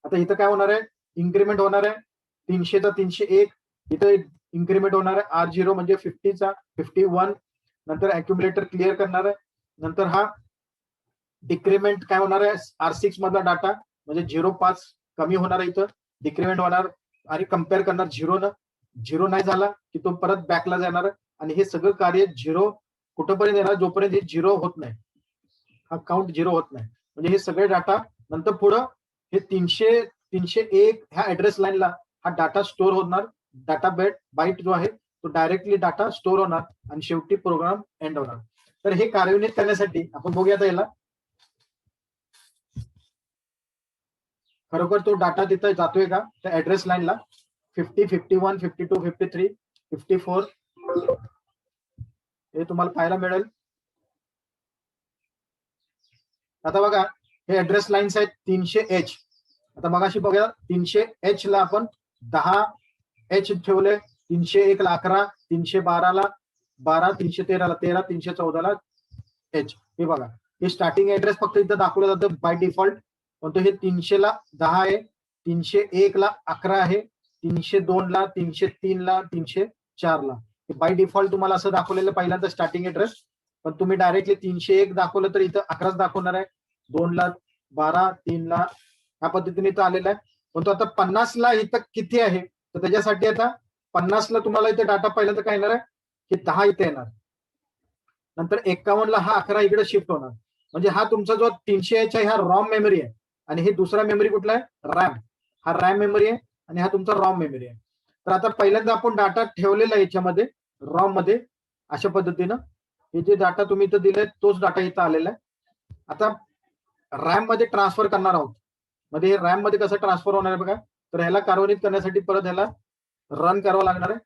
S1: आता इथं काय होणार आहे, इन्क्रीमेंट होणार आहे 300 चा 301, इथं इन्क्रीमेंट होणार आहे R0 म्हणजे 50 चा 51. नंतर अक्युम्युलेटर क्लिअर करणार आहे. नंतर हा डिक्रीमेंट काय होणार आहे, R6 मधला डाटा म्हणजे 05 कमी होणार आहे, इथं डिक्रीमेंट होणार आणि कम्पेअर करणार 0 न. 0 नाही झाला की तो परत बॅकला जाणार आणि हे सगळं कार्य 0 कुठंपर्यंत येणार, जोपर्यंत हे 0 होत नाही, हा काउंट 0 होत नाही. म्हणजे हे सगळे डाटा नंतर पुढं हे 301 ह्या ऍड्रेस लाईनला हा डाटा स्टोअर होणार. डाटा बाईट जो आहे तो डायरेक्टली डाटा स्टोअर होणार आणि शेवटी प्रोग्राम एंड होणार. तर हे कार्यान्वित करण्यासाठी आपण बघूया याला खरोखर तो डाटा तिथे जातोय का त्या ऍड्रेस लाईनला. 50, 51, 52, 53, 54 हे तुम्हाला पाहायला मिळेल. आता बघा हे ऍड्रेस लाईन्स आहेत 300H. आता मगाशी बघा 300H ला आपण 10H ठेवले, 301 ला 11, 312 ला 12, 313 ला 13, 314 ला H. हे बघा हे स्टार्टिंग ऍड्रेस फक्त इथं दाखवलं जातं बाय डिफॉल्ट. पण हे 300 ला 10 आहे, 301 ला 11 आहे, 302 ला 303 ला 304 ला बाय डिफॉल्ट तुम्हाला असं दाखवलेलं पहिल्यांदा स्टार्टिंग ऍड्रेस. पण तुम्ही डायरेक्टली 301 दाखवलं तर इथं 11 दाखवणार आहे, 2 ला 12, 3 ला ह्या पद्धतीने इथं आलेला आहे. पण तो आता 50 ला इथं किती आहे तर त्याच्यासाठी आता 50 ला तुम्हाला इथे डाटा पहिल्यांदा काय येणार आहे की 10 इथे येणार. नंतर 51 ला हा 11 इकडे शिफ्ट होणार. म्हणजे हा तुमचा जो 300H आहे हा रॉम मेमरी आहे आणि हे दुसरा मेमरी कुठला आहे रॅम. हा रॅम मेमरी आहे आणि हा तुमचा रॉम मेमरी आहे. तर आता पहिल्यांदा आपण डाटा ठेवलेला आहे याच्यामध्ये रॉम मध्ये अशा पद्धतीनं. हे जे डाटा तुम्ही इथं दिले तोच डाटा इथं आलेला आहे. आता रॅम मध्ये ट्रान्सफर करणार आहोत. मध्ये रॅम मध्ये कसं ट्रान्सफर होणार आहे बघा. तर ह्याला कार्यान्वित करण्यासाठी परत ह्याला रन करावं लागणार आहे.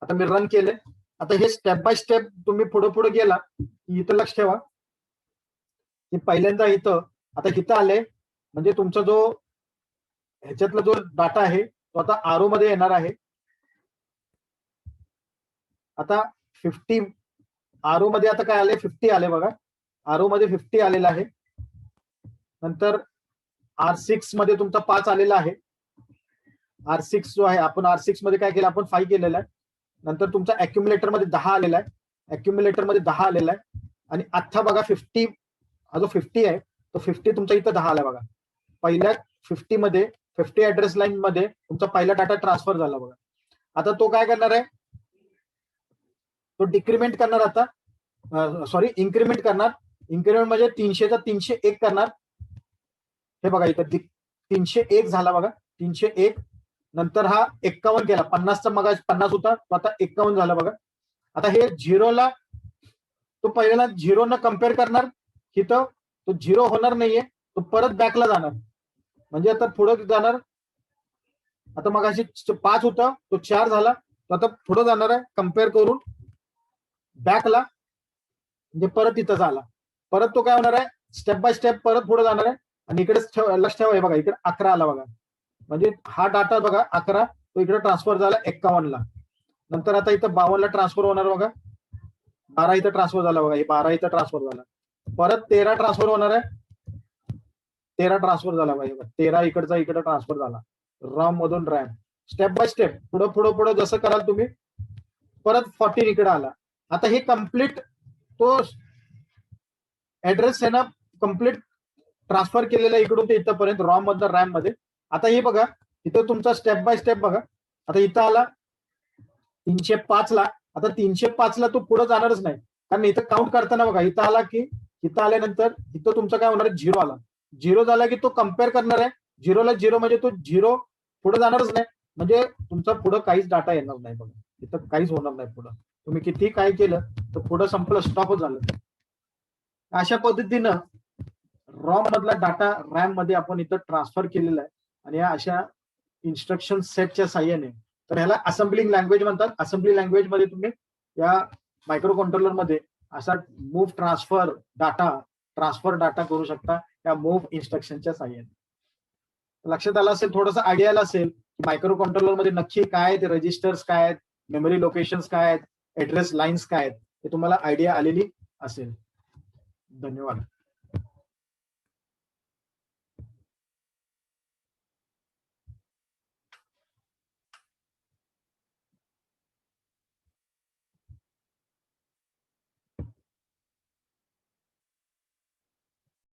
S1: आता मी रन केले. आता हे स्टेप बाय स्टेप तुम्ही पुढे पुढे गेला इथं लक्ष ठेवा की पहिल्यांदा इथं आता इथं आले म्हणजे तुमचा जो ह्याच्यातला जो डाटा आहे तो आता आरो मध्ये येणार आहे. आता 50 आरो मध्ये आता काय आले 50 आले बघा. आरो मध्ये 50 आलेला आहे. नंतर R6 मध्ये तुमचा 5 आलेला आहे. R6 जो आहे आपण R6 मध्ये काय केलं आपण 5 केलेला आहे. नंतर तुमचा अक्युमुलेटर मध्ये 10 आलेला आहे. अक्युमुलेटर मध्ये 10 आलेला आहे आणि आता बघा 50 हा जो 50 आहे तो 50 तुमचा इथं 10 आला बघा. पहिल्या 50 मध्ये 50 ऍड्रेस लाईन मध्ये तुमचा पहिला डाटा ट्रान्सफर झाला बघा. आता तो काय करणार आहे तो डिक्रिमेंट करणार आता सॉरी इन्क्रीमेंट करणार. इन्क्रीमेंट म्हणजे 300 चा 301 करणार. हे बघा इथं 301 झाला बघा 301. नंतर हा 51 केला 50 चा मग 50 होता तो आता 51 झाला बघा. आता हे झिरोला तो पहिल्याला झिरो न कम्पेअर करणार. इथं तो झिरो होणार नाहीये तो परत बॅकला जाणार. म्हणजे आता पुढे जाणार. आता मग अशी 5 होता तो 4 झाला तो आता पुढे जाणार आहे कम्पेअर करून बॅकला. म्हणजे परत इथं झाला. परत तो काय होणार आहे स्टेप बाय स्टेप परत पुढे जाणार आहे आणि इकडे लक्ष ठेवा बघा इकडे 11 आला बघा. म्हणजे हा डाटा बघा 11 तो इकडे ट्रान्सफर झाला 51 ला. नंतर आता इथं 52 ला ट्रान्सफर होणार बघा. 12 इथं ट्रान्सफर झाला बघा. हे 12 इथं ट्रान्सफर झाला. परत 13 ट्रान्सफर होणार आहे. 13 ट्रान्सफर झाला बघा. 13 इकडचा इकडे ट्रान्सफर झाला रॉम मधून रॅम. स्टेप बाय स्टेप पुढे पुढे पुढे जसं कराल तुम्ही परत 14 इकडे आला. आता हे कम्प्लीट तो ऍड्रेस आहे ना कम्प्लीट ट्रान्सफर केलेला इकडून ते इथंपर्यंत रॉम मधलं रॅम मध्ये. आता हे बघा इथं तुमचा स्टेप बाय स्टेप बघा. आता इथं आला 305 ला. आता 305 ला तो पुढे जाणारच नाही कारण इथं काउंट करताना बघा इथं आला की इथं आल्यानंतर इथं तुमचं काय होणार आहे झिरो आला. झिरो झाला की तो कम्पेअर करणार आहे. झिरोला झिरो म्हणजे तो झिरो पुढे जाणारच नाही. म्हणजे तुमचा पुढे काहीच डाटा येणार नाही बघा. इथं काहीच होणार नाही पुढं. तुम्ही किती काय केलं तर पुढं संपलं स्टॉपच झालं. अशा पद्धतीनं रॉम मधला डाटा रॅम मध्ये आपण इथं ट्रान्सफर केलेला आहे आणि या अशा इन्स्ट्रक्शन सेटच्या साह्याने. तर ह्याला असेंब्लिंग लँग्वेज म्हणतात. असेंब्ली लँग्वेज मध्ये तुम्ही या मायक्रो कंट्रोलर मध्ये असा मूव्ह ट्रान्सफर डाटा करू शकता या मूव्ह इन्स्ट्रक्शनच्या साह्याने. लक्षात आलं असेल थोडंसं आयडिया आला असेल की मायक्रो कंट्रोलर मध्ये नक्की काय आहेत रजिस्टर्स काय आहेत मेमरी लोकेशन्स काय आहेत ऍड्रेस लाईन्स काय आहेत हे तुम्हाला आयडिया आलेली असेल. धन्यवाद.